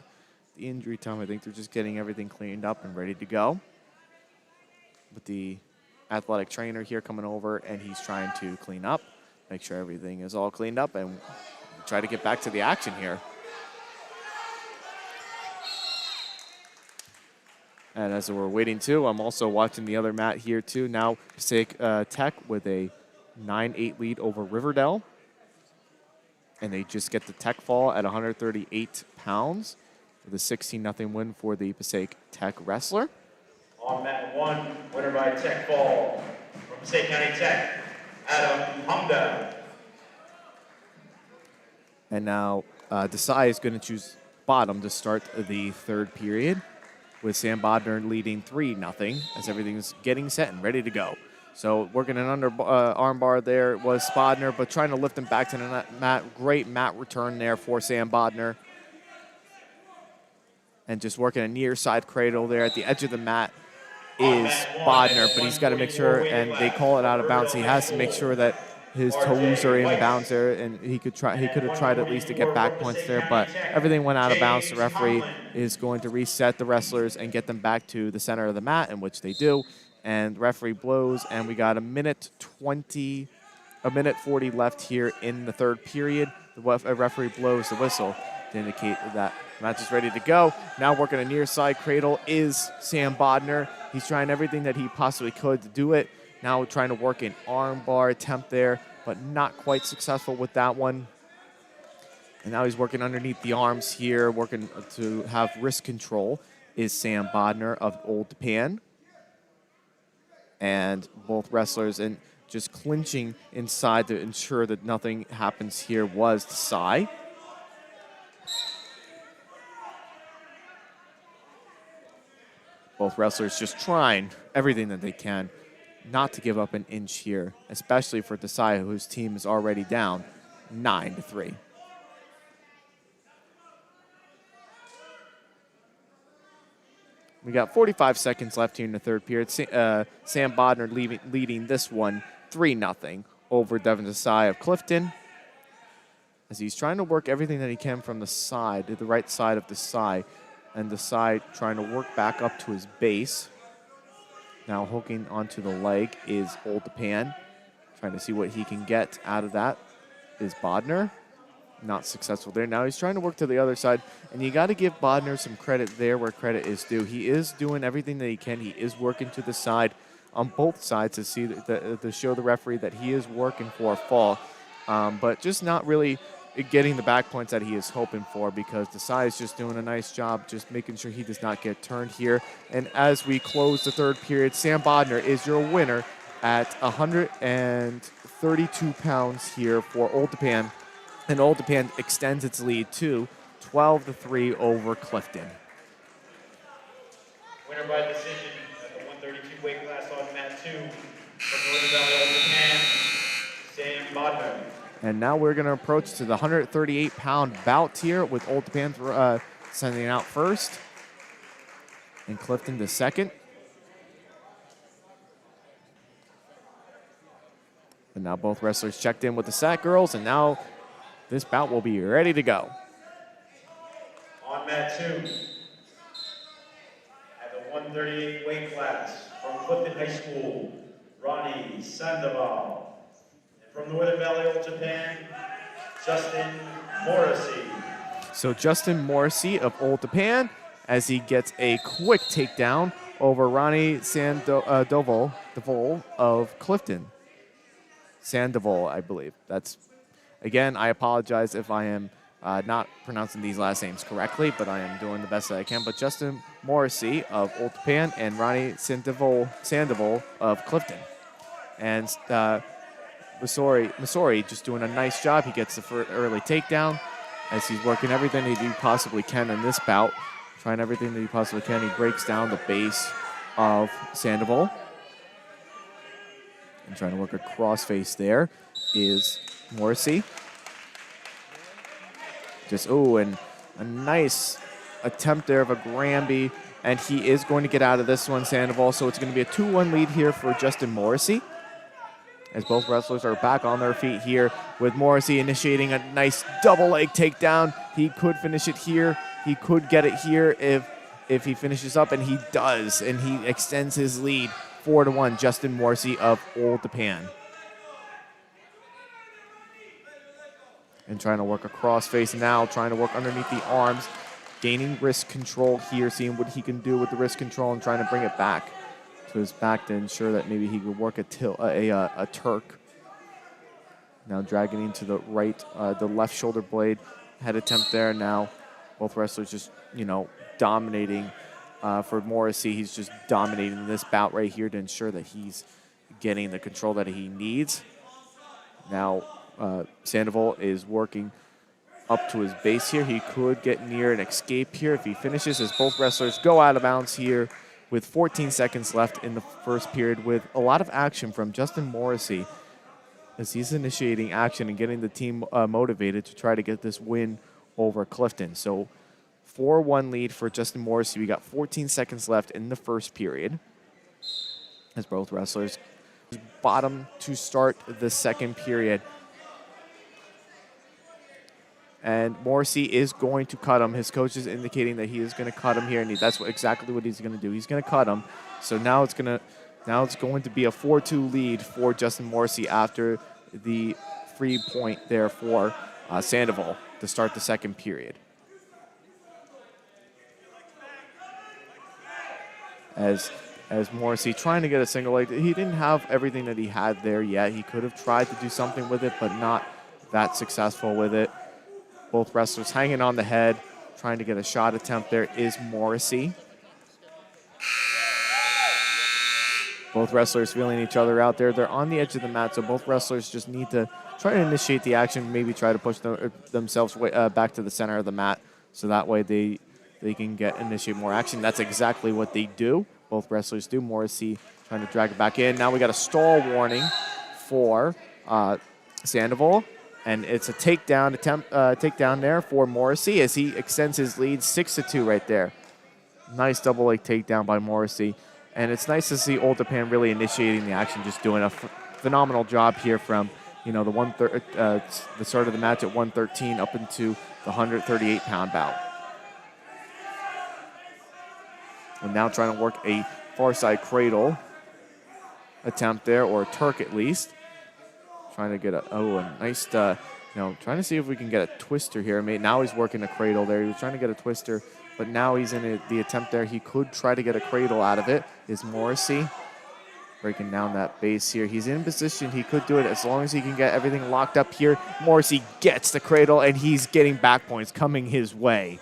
Speaker 1: the injury time. I think they're just getting everything cleaned up and ready to go. With the athletic trainer here coming over, and he's trying to clean up, make sure everything is all cleaned up, and try to get back to the action here. And as we're waiting too, I'm also watching the other mat here too. Now Passaic Tech with a 9-8 lead over Riverdale. And they just get the tech fall at 138 pounds. for the 16-0 win for the Passaic Tech wrestler.
Speaker 2: On mat 1, winner by tech fall from Passaic County Tech, Adam Humda.
Speaker 1: And now Desai is going to choose bottom to start the third period, with Sam Bodner leading 3-0 as everything's getting set and ready to go. So working an under arm bar there was Bodner, but trying to lift him back to the mat. Great mat return there for Sam Bodner. And just working a near side cradle there at the edge of the mat is Bodner, but he's got to make sure, and they call it out of bounds. He has to make sure that his toes are in bounds there, and he could have tried at least to get back points there, but everything went out of bounds. The referee is going to reset the wrestlers and get them back to the center of the mat, in which they do. And the referee blows, and we got a minute 40 left here in the third period. The referee blows the whistle to indicate that the match is ready to go. Now working a near side cradle is Sam Bodner. He's trying everything that he possibly could to do it. Now trying to work an arm bar attempt there, but not quite successful with that one. And now he's working underneath the arms here, working to have wrist control is Sam Bodner of Old Tappan. And both wrestlers and just clinching inside to ensure that nothing happens here was Desai. Both wrestlers just trying everything that they can not to give up an inch here, especially for Desai, whose team is already down 9-3. We got 45 seconds left here in the third period. Sam Bodner leading this one 3-0 over Devin Desai of Clifton, as he's trying to work everything that he can from the side, to the right side of Desai, and Desai trying to work back up to his base. Now hooking onto the leg is Old Tappan, trying to see what he can get out of that is Bodner. Not successful there. Now he's trying to work to the other side, and you got to give Bodner some credit there where credit is due. He is doing everything that he can. He is working to the side on both sides to see to show the referee that he is working for a fall, but just not really getting the back points that he is hoping for, because Desai is just doing a nice job just making sure he does not get turned here. And as we close the third period, Sam Bodner is your winner at 132 pounds here for Old Tappan. And Old Tappan extends its lead to 12-3 over Clifton.
Speaker 2: Winner by decision at the 132 weight class on mat 2 from Northern Valley, Old Tappan, Sam Bodner.
Speaker 1: And now we're going to approach to the 138-pound bout here, with Old Tappan sending out first and Clifton to second. And now both wrestlers checked in with the Sack girls, and now this bout will be ready to go.
Speaker 2: On mat 2, at the 138 weight class from Clifton High School, Ronnie Sandoval. And from Northern Valley, Old Tappan, Justin Morrissey.
Speaker 1: So Justin Morrissey of Old Tappan, as he gets a quick takedown over Ronnie Sandoval of Clifton. Sandoval, I believe. That's, again, I apologize if I am not pronouncing these last names correctly, but I am doing the best that I can. But Justin Morrissey of Old Tappan and Ronnie Sandoval of Clifton. And Masori just doing a nice job. He gets the early takedown as he's working everything he possibly can in this bout. Trying everything that he possibly can. He breaks down the base of Sandoval. And trying to work a crossface there is Morrissey. And a nice attempt there of a Granby, and he is going to get out of this one, Sandoval. So it's going to be a 2-1 lead here for Justin Morrissey, as both wrestlers are back on their feet here, with Morrissey initiating a nice double leg takedown. He could finish it here. He could get it here if he finishes up, and he does, and he extends his lead 4-1, Justin Morrissey of Old Tappan. And trying to work a crossface now, trying to work underneath the arms, gaining wrist control here, seeing what he can do with the wrist control and trying to bring it back to his back to ensure that maybe he could work a Turk. Now dragging into the right, the left shoulder blade. Head attempt there now. Both wrestlers just, dominating for Morrissey. He's just dominating this bout right here to ensure that he's getting the control that he needs. Now, Sandoval is working up to his base here. He could get near an escape here if he finishes, as both wrestlers go out of bounds here with 14 seconds left in the first period, with a lot of action from Justin Morrissey as he's initiating action and getting the team motivated to try to get this win over Clifton. So 4-1 lead for Justin Morrissey. We got 14 seconds left in the first period as both wrestlers bottom to start the second period. And Morrissey is going to cut him. His coach is indicating that he is going to cut him here, and that's exactly what he's going to do. He's going to cut him. So now it's going to be a 4-2 lead for Justin Morrissey after the free point there for Sandoval to start the second period. As Morrissey trying to get a single leg, he didn't have everything that he had there yet. He could have tried to do something with it, but not that successful with it. Both wrestlers hanging on the head, trying to get a shot attempt. There is Morrissey. Both wrestlers feeling each other out there. They're on the edge of the mat, so both wrestlers just need to try to initiate the action, maybe try to push themselves back to the center of the mat, so that way they can initiate more action. That's exactly what they do. Both wrestlers do. Morrissey trying to drag it back in. Now we got a stall warning for Sandoval. And it's a takedown there for Morrissey as he extends his lead 6-2 right there. Nice double leg takedown by Morrissey. And it's nice to see Old Tappan really initiating the action, just doing a phenomenal job here from, the start of the match at 113 up into the 138-pound bout. And now trying to work a far side cradle attempt there, or a Turk at least. Trying to get a nice, trying to see if we can get a twister here. Now he's working a cradle there. He was trying to get a twister, but now he's in the attempt there. He could try to get a cradle out of it. Is Morrissey breaking down that base here? He's in position. He could do it as long as he can get everything locked up here. Morrissey gets the cradle, and he's getting back points coming his way.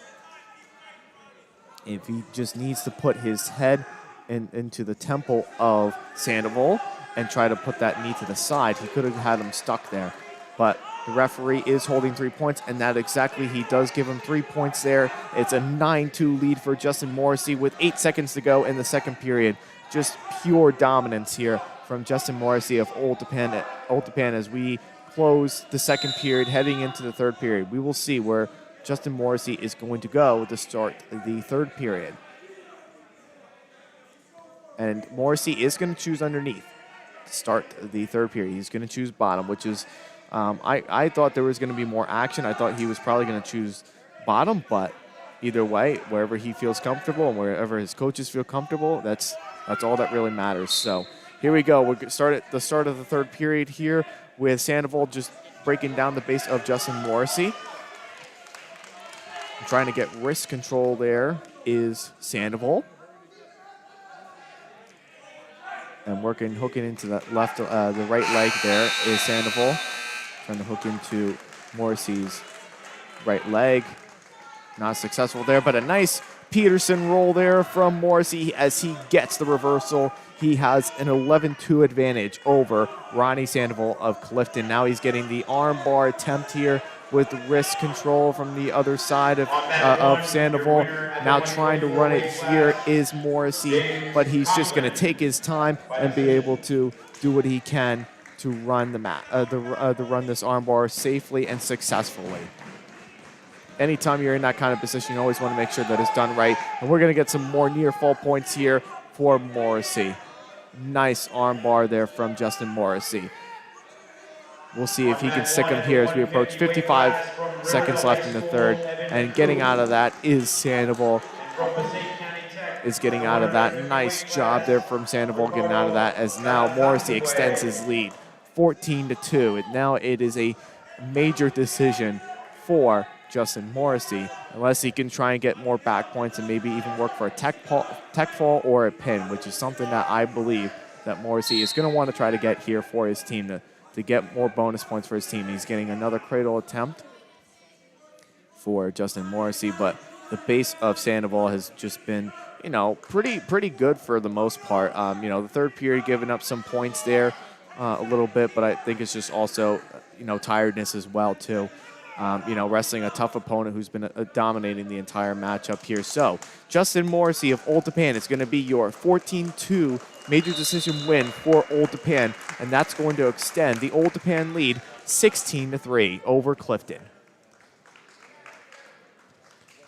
Speaker 1: If he just needs to put his head into the temple of Sandoval and try to put that knee to the side, he could have had him stuck there. But the referee is holding 3 points, and that exactly, he does give him 3 points there. It's a 9-2 lead for Justin Morrissey with 8 seconds to go in the second period. Just pure dominance here from Justin Morrissey of Old Tappan as we close the second period, heading into the third period. We will see where Justin Morrissey is going to go to start the third period. And Morrissey is going to choose underneath to start the third period. He's going to choose bottom, which is, I thought there was going to be more action. I thought he was probably going to choose bottom, but either way, wherever he feels comfortable and wherever his coaches feel comfortable, that's all that really matters. So here we go. We'll start at the start of the third period here with Sandoval just breaking down the base of Justin Morrissey. Trying to get wrist control there is Sandoval. And hooking into that the right leg there is Sandoval. Trying to hook into Morrissey's right leg. Not successful there, but a nice Peterson roll there from Morrissey as he gets the reversal. He has an 11-2 advantage over Ronnie Sandoval of Clifton. Now he's getting the arm bar attempt here with wrist control from the other side of Sandoval. Now trying to run it here is Morrissey, but he's just going to take his time and be able to do what he can to run run this armbar safely and successfully. Anytime you're in that kind of position, you always want to make sure that it's done right. And we're going to get some more near fall points here for Morrissey. Nice armbar there from Justin Morrissey. We'll see if he can stick him here as we approach 55 seconds left in the third. And getting out of that is Sandoval. Is getting out of that. Nice job there from Sandoval getting out of that, as now Morrissey extends his lead 14-2. And now it is a major decision for Justin Morrissey, unless he can try and get more back points and maybe even work for a tech fall or a pin, which is something that I believe that Morrissey is going to want to try to get here for his team to get more bonus points for his team. He's getting another cradle attempt for Justin Morrissey, but the base of Sandoval has just been, pretty good for the most part. The third period giving up some points there a little bit, but I think it's just also, tiredness as well too. Wrestling a tough opponent who's been dominating the entire matchup here. So Justin Morrissey of Old Tappan is going to be your 14-2 major decision win for Old Tappan, and that's going to extend the Old Tappan lead 16-3 over Clifton.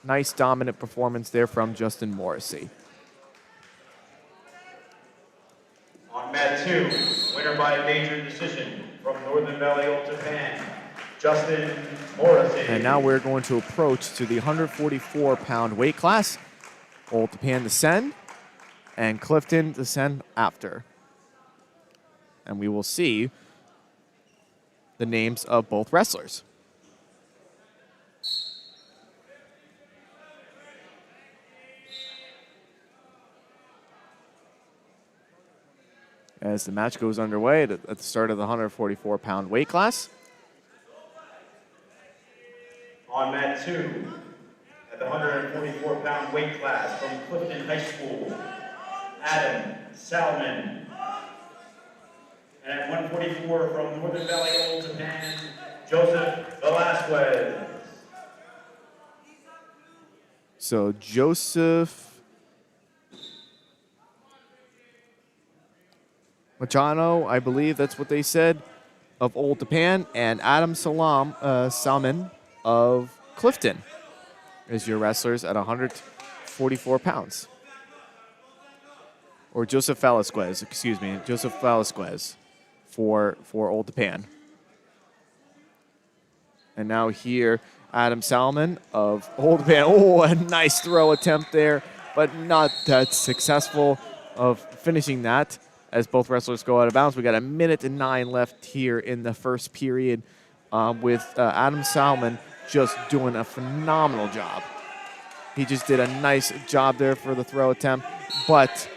Speaker 1: Nice dominant performance there from Justin Morrissey.
Speaker 2: On mat 2, winner by major decision from Northern Valley Old Tappan, Justin Morrissey.
Speaker 1: And now we're going to approach to the 144-pound weight class. Old Tappan descend, and Clifton descend after. And we will see the names of both wrestlers. As the match goes underway at the start of the 144-pound weight class.
Speaker 2: On mat 2, at the 144-pound weight class from Clifton High School, Adam Salmon. And at 144 from Northern Valley Old Tappan, Joseph Velasquez.
Speaker 1: So Joseph Machano, I believe that's what they said, of Old Tappan, and Adam Salmon of Clifton is your wrestlers at 144 pounds. Or Joseph Velasquez, Joseph Velasquez for Old Tappan. And now here, Adam Salmon of Old Tappan. Oh, a nice throw attempt there, but not that successful of finishing that as both wrestlers go out of bounds. We got 1:09 left here in the first period with Adam Salmon just doing a phenomenal job. He just did a nice job there for the throw attempt, but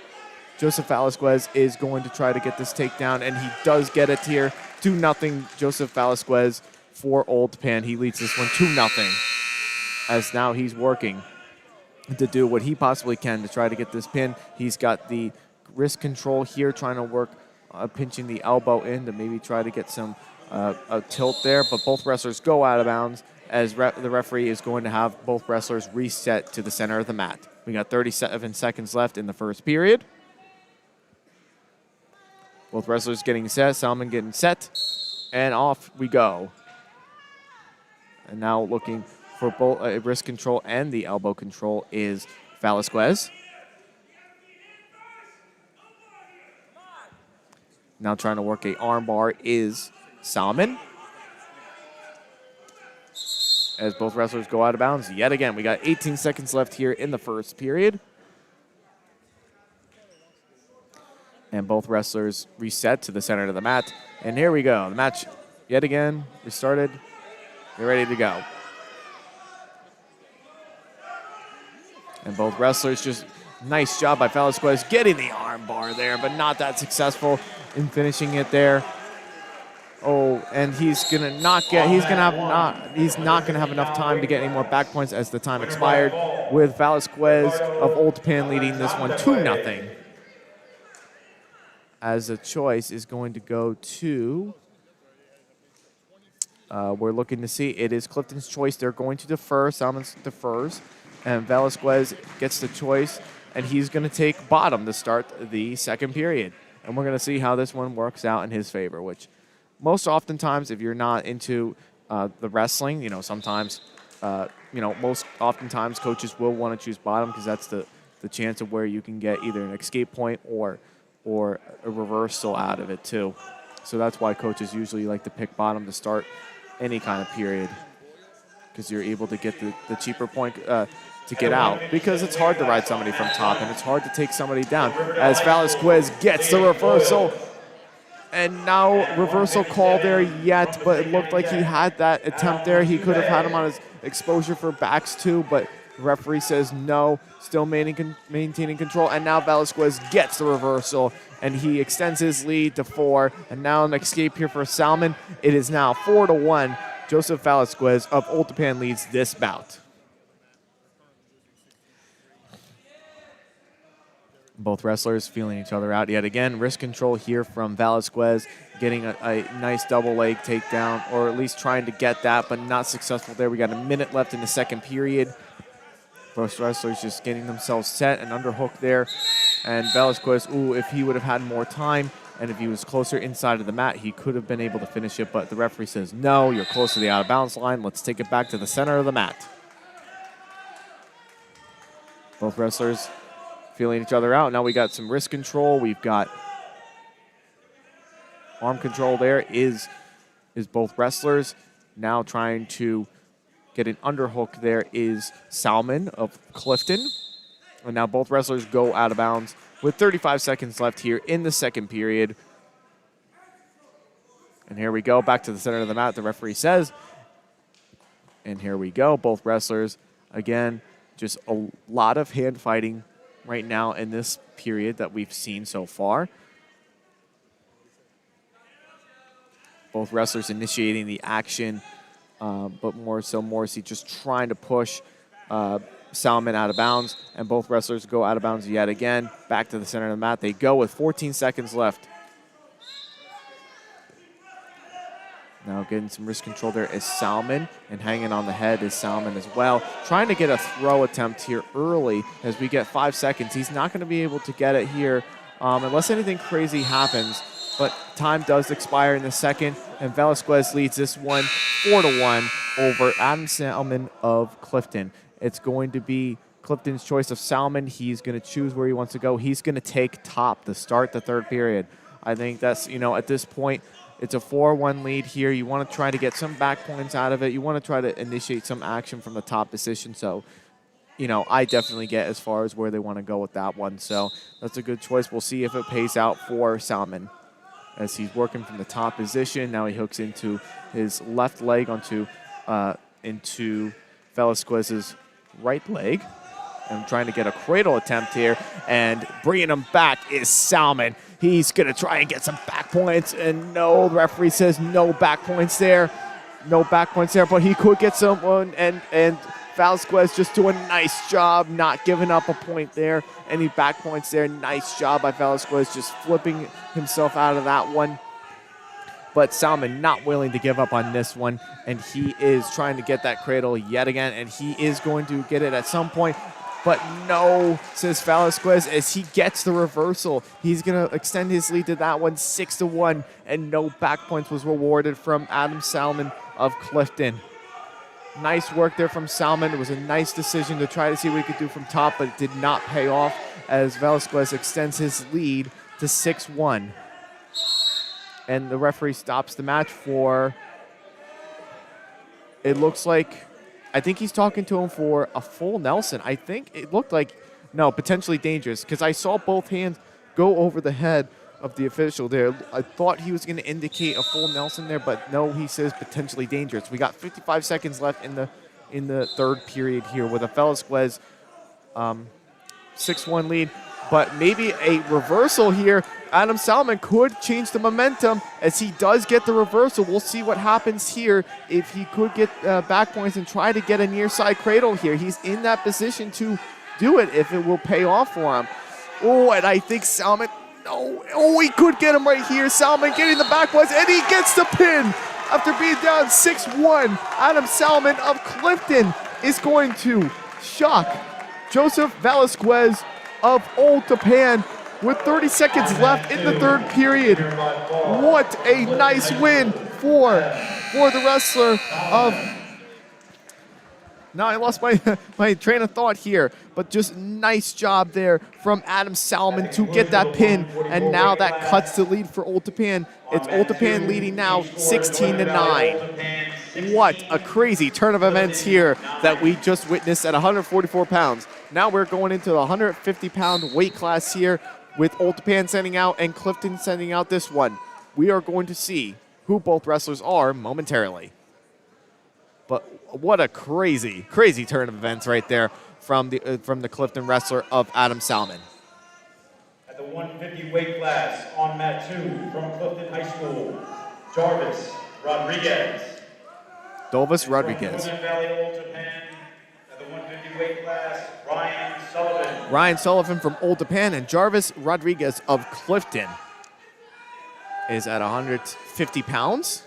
Speaker 1: Joseph Velasquez is going to try to get this takedown, and he does get it here. 2-0 Joseph Velasquez for Old Tappan. He leads this one 2-0 as now he's working to do what he possibly can to try to get this pin. He's got the wrist control here, trying to work, pinching the elbow in to maybe try to get some a tilt there, but both wrestlers go out of bounds as the referee is going to have both wrestlers reset to the center of the mat. We got 37 seconds left in the first period. Both wrestlers getting set, Salmon getting set, and off we go. And now looking for both wrist control and the elbow control is Velasquez. Now trying to work a armbar is Salmon. As both wrestlers go out of bounds yet again. We got 18 seconds left here in the first period. And both wrestlers reset to the center of the mat. And here we go. The match yet again restarted. They're ready to go. And both wrestlers just nice job by Velasquez getting the arm bar there, but not that successful in finishing it there. Oh, and he's not gonna have enough time to get any more back points as the time expired, with Velasquez of Old Tappan leading this one 2-0. As a choice is going to go to, we're looking to see, it is Clifton's choice. They're going to defer, Salmon defers, and Velasquez gets the choice, and he's gonna take bottom to start the second period. And we're gonna see how this one works out in his favor, which most oftentimes, if you're not into the wrestling, sometimes, most oftentimes coaches will want to choose bottom because that's the chance of where you can get either an escape point or a reversal out of it too. So that's why coaches usually like to pick bottom to start any kind of period, because you're able to get the cheaper point to get out, because it's hard to ride somebody from top and it's hard to take somebody down. As Velasquez gets the reversal. And now reversal call there yet, but it looked like he had that attempt there. He could have had him on his exposure for backs too, but the referee says no, still maintaining control. And now Velasquez gets the reversal, and he extends his lead to 4. And now an escape here for Salmon. It is now 4-1 Joseph Velasquez of Old Tappan leads this bout. Both wrestlers feeling each other out yet again. Wrist control here from Velasquez, getting a nice double leg takedown, or at least trying to get that, but not successful there. We got a minute left in the second period. Both wrestlers just getting themselves set, an underhook there. And Velasquez, if he would have had more time and if he was closer inside of the mat, he could have been able to finish it, but the referee says, no, you're close to the out-of-bounds line. Let's take it back to the center of the mat. Both wrestlers feeling each other out. Now we got some wrist control. We've got arm control there is both wrestlers. Now trying to get an underhook there is Salmon of Clifton. And now both wrestlers go out of bounds with 35 seconds left here in the second period. And here we go, back to the center of the mat, the referee says. And here we go, both wrestlers. Again, just a lot of hand fighting right now in this period that we've seen so far. Both wrestlers initiating the action, but more so Morrissey just trying to push Salmon out of bounds, and both wrestlers go out of bounds yet again. Back to the center of the mat they go with 14 seconds left. Now getting some wrist control there is Salmon, and hanging on the head is Salmon as well. Trying to get a throw attempt here early as we get 5 seconds. He's not going to be able to get it here unless anything crazy happens, but time does expire in the second, and Velasquez leads this one 4-1 over Adam Salmon of Clifton. It's going to be Clifton's choice of Salmon. He's going to choose where he wants to go. He's going to take top to start the third period. I think that's, at this point, it's a 4-1 lead here. You want to try to get some back points out of it. You want to try to initiate some action from the top position. So, I definitely get as far as where they want to go with that one. So that's a good choice. We'll see if it pays out for Salmon as he's working from the top position. Now he hooks into his left leg into Velasquez's right leg. And trying to get a cradle attempt here. And bringing him back is Salmon. He's going to try and get some back points. And no, the referee says no back points there. No back points there, but he could get someone. And Velasquez just doing a nice job, not giving up a point there. Any back points there. Nice job by Velasquez, just flipping himself out of that one. But Salmon not willing to give up on this one. And he is trying to get that cradle yet again. And he is going to get it at some point. But no, says Velasquez, as he gets the reversal. He's going to extend his lead to that one, 6-1. And no back points was rewarded from Adam Salmon of Clifton. Nice work there from Salmon. It was a nice decision to try to see what he could do from top, but it did not pay off as Velasquez extends his lead to 6-1. And the referee stops the match for, it looks like, I think he's talking to him for a full Nelson. I think it looked like, no, potentially dangerous, because I saw both hands go over the head of the official there. I thought he was going to indicate a full Nelson there, but no, he says potentially dangerous. We got 55 seconds left in the third period here with a Velasquez 6-1 lead. But maybe a reversal here. Adam Salmon could change the momentum as he does get the reversal. We'll see what happens here if he could get back points and try to get a near side cradle here. He's in that position to do it if it will pay off for him. Oh, and I think Salmon, he could get him right here. Salmon getting the back points, and he gets the pin after being down 6-1. Adam Salmon of Clifton is going to shock Joseph Velasquez of Old Tappan with 30 seconds left in the third period. What a nice win for the wrestler of... Now I lost my train of thought here, but just nice job there from Adam Salmon to get that pin, and now that cuts the lead for Old Tappan. It's Old Tappan leading now 16-9. What a crazy turn of events here that we just witnessed at 144 pounds. Now we're going into the 150-pound weight class here with Old Tappan sending out and Clifton sending out this one. We are going to see who both wrestlers are momentarily. But what a crazy, crazy turn of events right there from the Clifton wrestler of Adam Salmon.
Speaker 2: At the 150 weight class on mat 2 from Clifton High School, Jarvis Rodriguez.
Speaker 1: Dolvis Rodriguez.
Speaker 2: From Valley, Old Tappan, at the 150 weight class, Ryan Sullivan.
Speaker 1: Ryan Sullivan from Old Tappan and Jarvis Rodriguez of Clifton is at 150 pounds.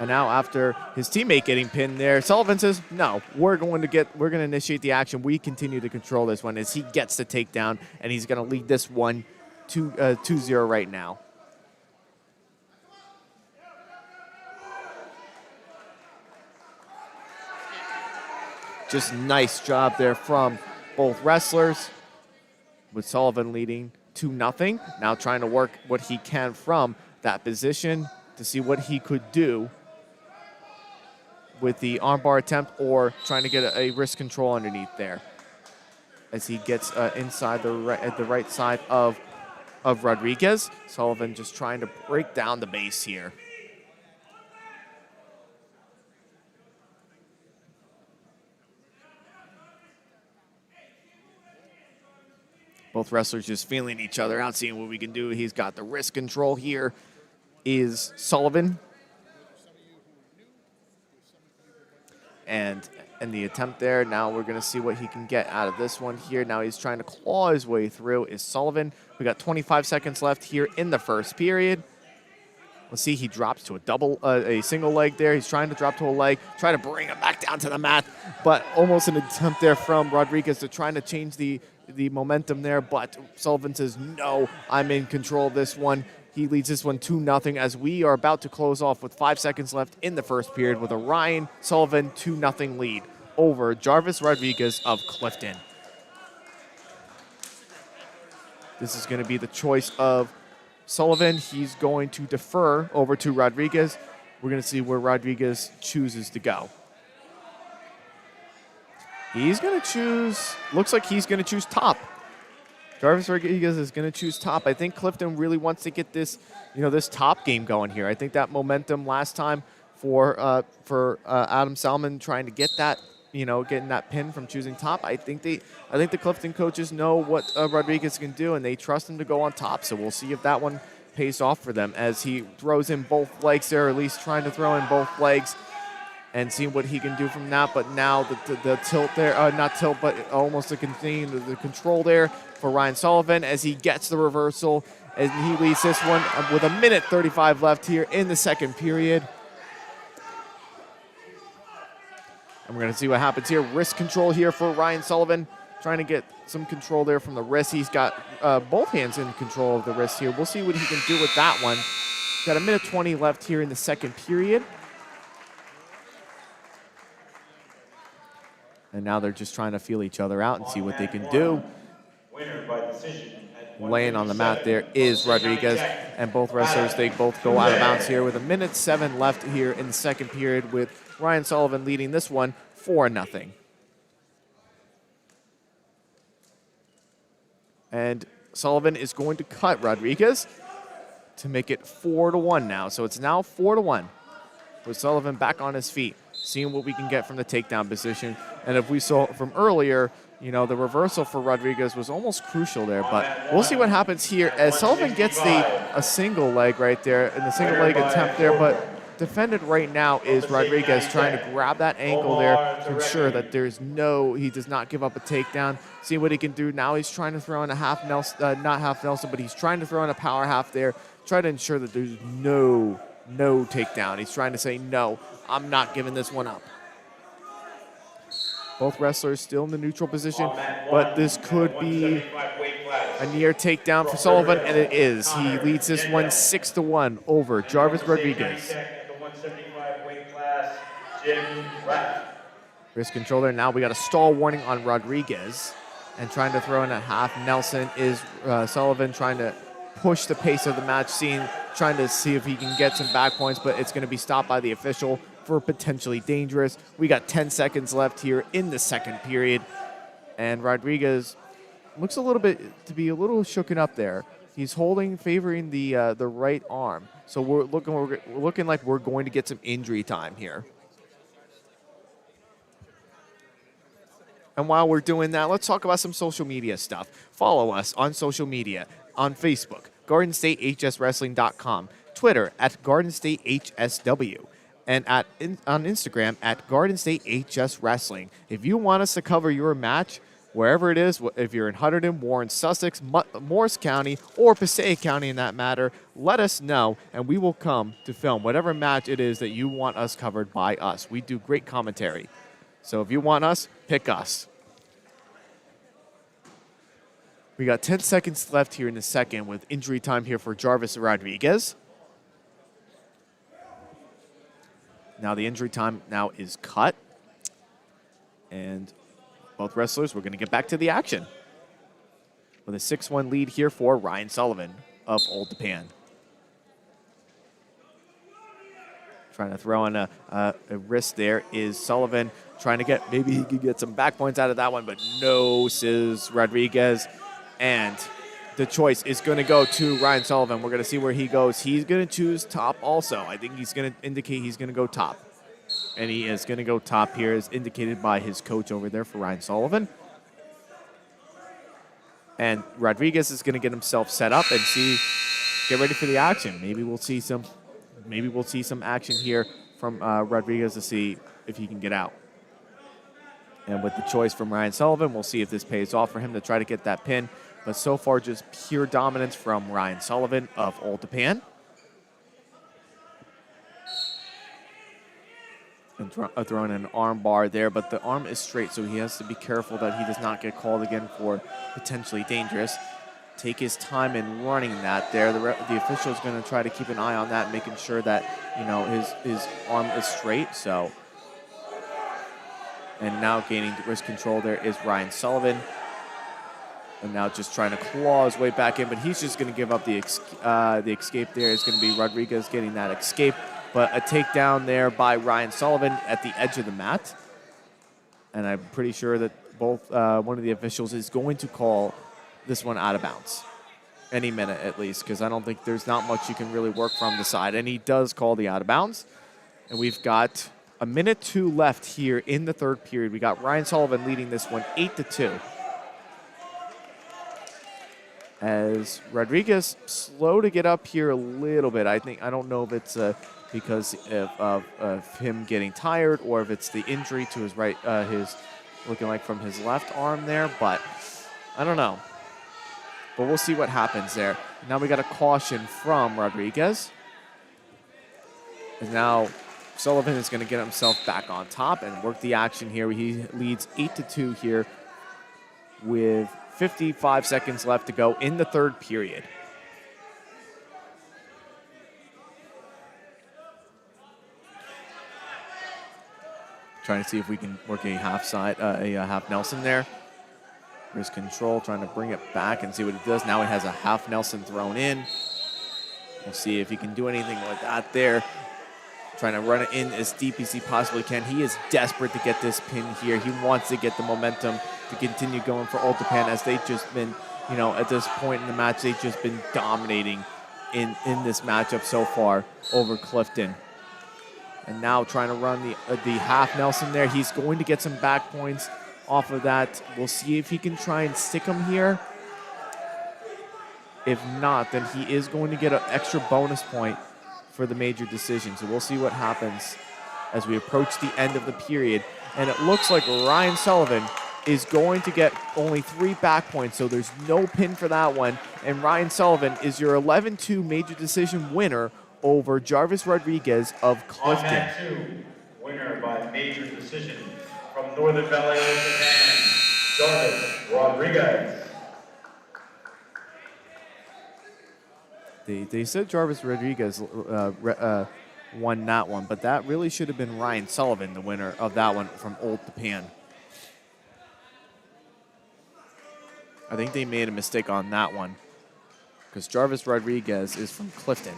Speaker 1: And now after his teammate getting pinned there, Sullivan says, no, we're going to initiate the action. We continue to control this one as he gets the takedown, and he's going to lead this one 2-0 right now. Just nice job there from both wrestlers, with Sullivan leading 2-0. Now trying to work what he can from that position to see what he could do with the armbar attempt or trying to get a wrist control underneath there. As he gets inside the right side of Rodriguez. Sullivan just trying to break down the base here. Both wrestlers just feeling each other out, seeing what we can do. He's got the wrist control here, is Sullivan. And the attempt there, now we're going to see what he can get out of this one here. Now he's trying to claw his way through, is Sullivan. We got 25 seconds left here in the first period. Let's see, he drops to a single leg there. He's trying to drop to a leg, try to bring him back down to the mat, but almost an attempt there from Rodriguez to trying to change the momentum there, but Sullivan says, no, I'm in control of this one. He leads this one 2-0 as we are about to close off with 5 seconds left in the first period with a Ryan Sullivan 2-0 lead over Jarvis Rodriguez of Clifton. This is going to be the choice of Sullivan. He's going to defer over to Rodriguez. We're going to see where Rodriguez chooses to go. He's going to choose, looks like he's going to choose top. Jarvis Rodriguez is going to choose top. I think Clifton really wants to get this, this top game going here. I think that momentum last time for Adam Salmon trying to get that, getting that pin from choosing top. I think the Clifton coaches know what Rodriguez can do, and they trust him to go on top. So we'll see if that one pays off for them as he throws in both legs there, or at least trying to throw in both legs, and see what he can do from that. But now the tilt there, not tilt, but almost the control there for Ryan Sullivan as he gets the reversal, and he leads this one with 1:35 left here in the second period. And we're going to see what happens here. Wrist control here for Ryan Sullivan, trying to get some control there from the wrist. He's got both hands in control of the wrist here. We'll see what he can do with that one. Got 1:20 left here in the second period. And now they're just trying to feel each other out and see what they can do. Laying on the mat there is Rodriguez, and both wrestlers, they both go out of bounds here with 1:07 left here in the second period, with Ryan Sullivan leading this one 4-0. And Sullivan is going to cut Rodriguez to make it 4-1 now. So it's now 4-1 with Sullivan back on his feet, seeing what we can get from the takedown position. And if we saw from earlier, the reversal for Rodriguez was almost crucial there, but we'll see what happens here as Sullivan gets a single leg right there, and the single leg attempt there, but defended right now is Rodriguez trying to grab that ankle there to ensure that he does not give up a takedown. See what he can do. Now he's trying to throw in a half Nelson, not half Nelson, but he's trying to throw in a power half there, try to ensure that there's no takedown. He's trying to say, no, I'm not giving this one up. Both wrestlers still in the neutral position, but this could be a near takedown for Sullivan, and it is. He leads this one 6-1 over Jarvis Rodriguez. Wrist control there. Now we got a stall warning on Rodriguez, and trying to throw in a half Nelson is Sullivan, trying to push the pace of the match, trying to see if he can get some back points, but it's going to be stopped by the official for potentially dangerous. We got 10 seconds left here in the second period, and Rodriguez looks to be a little shooken up there. He's favoring the right arm, so we're looking like we're going to get some injury time here. And while we're doing that, let's talk about some social media stuff. Follow us on social media on Facebook, GardenStateHSWrestling.com, Twitter at Garden State HSW, and on Instagram at Garden State HS Wrestling. If you want us to cover your match, wherever it is, if you're in Hunterdon, Warren, Sussex, Morris County, or Passaic County in that matter, let us know, and we will come to film whatever match it is that you want us covered by us. We do great commentary. So if you want us, pick us. We got 10 seconds left here in the second with injury time here for Jarvis Rodriguez. Now the injury time now is cut. And both wrestlers, we're going to get back to the action. With a 6-1 lead here for Ryan Sullivan of Old Tappan. Trying to throw in a wrist there is Sullivan. Trying to get, maybe he could get some back points out of that one, but no, says Rodriguez. And the choice is going to go to Ryan Sullivan. We're going to see where he goes. He's going to choose top also. I think he's going to indicate he's going to go top. And he is going to go top here, as indicated by his coach over there for Ryan Sullivan. And Rodriguez is going to get himself set up and get ready for the action. Maybe we'll see some action here from Rodriguez to see if he can get out. And with the choice from Ryan Sullivan, we'll see if this pays off for him to try to get that pin. But so far, just pure dominance from Ryan Sullivan of Old Tappan. And throwing an arm bar there, but the arm is straight, so he has to be careful that he does not get called again for potentially dangerous. Take his time in running that there. The official is going to try to keep an eye on that, making sure that, you know, his arm is straight. So, and now gaining wrist control there is Ryan Sullivan. And now just trying to claw his way back in, but he's just going to give up the escape there. It's going to be Rodriguez getting that escape. But a takedown there by Ryan Sullivan at the edge of the mat. And I'm pretty sure that both one of the officials is going to call this one out of bounds. Any minute at least, because I don't think there's not much you can really work from the side. And he does call the out of bounds. And we've got a minute 2 left here in the third period. We got Ryan Sullivan leading this one 8-2. As Rodriguez slow to get up here a little bit. I don't know if it's because of him getting tired or if it's the injury to his right, his looking like from his left arm there, but I don't know. But we'll see what happens there. Now we got a caution from Rodriguez. And now Sullivan is going to get himself back on top and work the action here. He leads 8-2 here with 55 seconds left to go in the third period. Trying to see if we can work a half Nelson there. Wrist control, trying to bring it back and see what it does. Now he has a half Nelson thrown in. We'll see if he can do anything with that there. Trying to run it in as deep as he possibly can. He is desperate to get this pin here. He wants to get the momentum to continue going for Old Tappan, as they've just been, you know, at this point in the match, they've just been dominating in this matchup so far over Clifton. And now trying to run the half Nelson there. He's going to get some back points off of that. We'll see if he can try and stick him here. If not, then he is going to get an extra bonus point for the major decision. So we'll see what happens as we approach the end of the period. And it looks like Ryan Sullivan is going to get only 3 back points, so there's no pin for that one. And Ryan Sullivan is your 11-2 major decision winner over Jarvis Rodriguez of Clifton.
Speaker 2: On mat 2, winner by major decision from Northern Valley, Old Tappan, Jarvis Rodriguez.
Speaker 1: They said Jarvis Rodriguez won that one, but that really should have been Ryan Sullivan, the winner of that one from Old Tappan. I think they made a mistake on that one because Jarvis Rodriguez is from Clifton.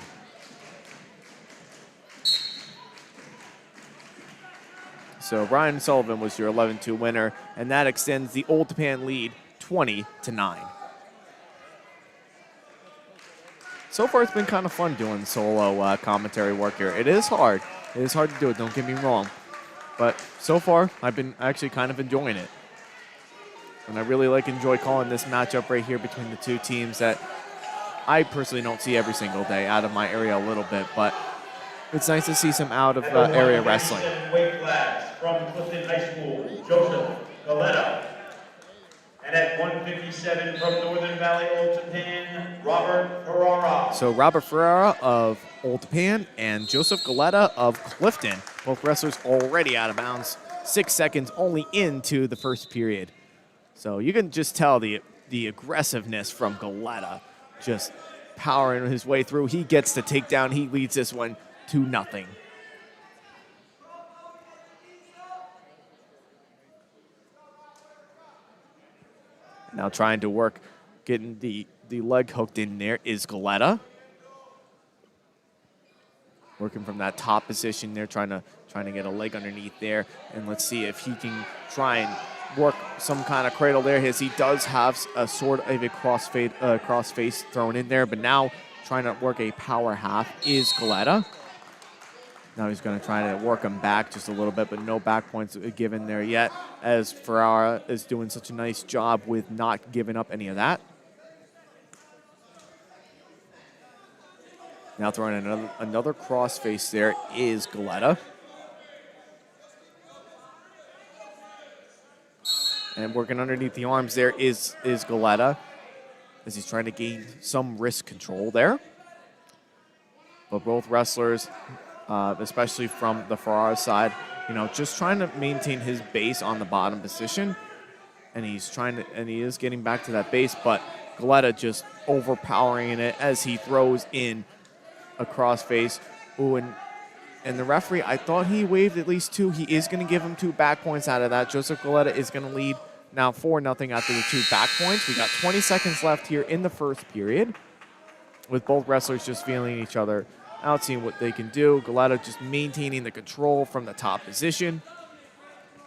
Speaker 1: So Ryan Sullivan was your 11-2 winner, and that extends the Old Tappan lead 20-9. So far, it's been kind of fun doing solo commentary work here. It is hard. It is hard to do it, don't get me wrong. But so far, I've been actually kind of enjoying it. And I really enjoy calling this matchup right here between the two teams that I personally don't see every single day out of my area a little bit, but it's nice to see some out of area wrestling.
Speaker 2: Weight class from Clifton High School, Joseph Galetta. And at 157 from Northern Valley, Old Tappan, Robert Ferrara.
Speaker 1: So Robert Ferrara of Old Tappan and Joseph Galetta of Clifton. Both wrestlers already out of bounds. 6 seconds only into the first period. So you can just tell the aggressiveness from Galetta, just powering his way through. He gets the takedown. He leads this one 2-0. Now trying to work, getting the leg hooked in there is Galetta. Working from that top position there, trying to get a leg underneath there. And let's see if he can try and work some kind of cradle there, as he does have a sort of a crossface thrown in there. But now trying to work a power half is Galetta. Now he's going to try to work him back just a little bit, but no back points given there yet, as Ferrara is doing such a nice job with not giving up any of that. Now throwing another crossface there is Galetta. And working underneath the arms there is Galetta, as he's trying to gain some wrist control there. But both wrestlers, especially from the Ferrara side, just trying to maintain his base on the bottom position. And he is getting back to that base, but Galetta just overpowering it as he throws in a crossface. Ooh, and the referee, I thought he waved at least 2. He is going to give him 2 back points out of that. Joseph Galetta is going to lead now 4-0 after the 2 back points. We got 20 seconds left here in the first period, with both wrestlers just feeling each other out, seeing what they can do. Galetta just maintaining the control from the top position.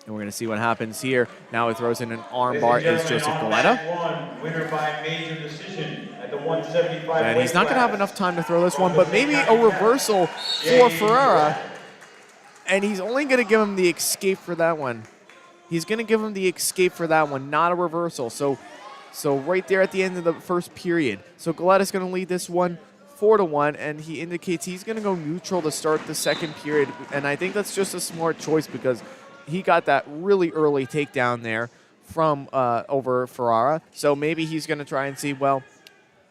Speaker 1: And we're going to see what happens here. Now he throws in an arm bar is Joseph Galetta.
Speaker 2: Winner by major decision at the 175.
Speaker 1: And he's not going to have enough time to throw this one, but maybe a reversal for Ferrara. And he's only going to give him the escape for that one. He's going to give him the escape for that one, not a reversal. So right there at the end of the first period. So Galetta's going to lead this one 4-1, and he indicates he's going to go neutral to start the second period. And I think that's just a smart choice, because he got that really early takedown there from over Ferrara. So maybe he's going to try and see, well,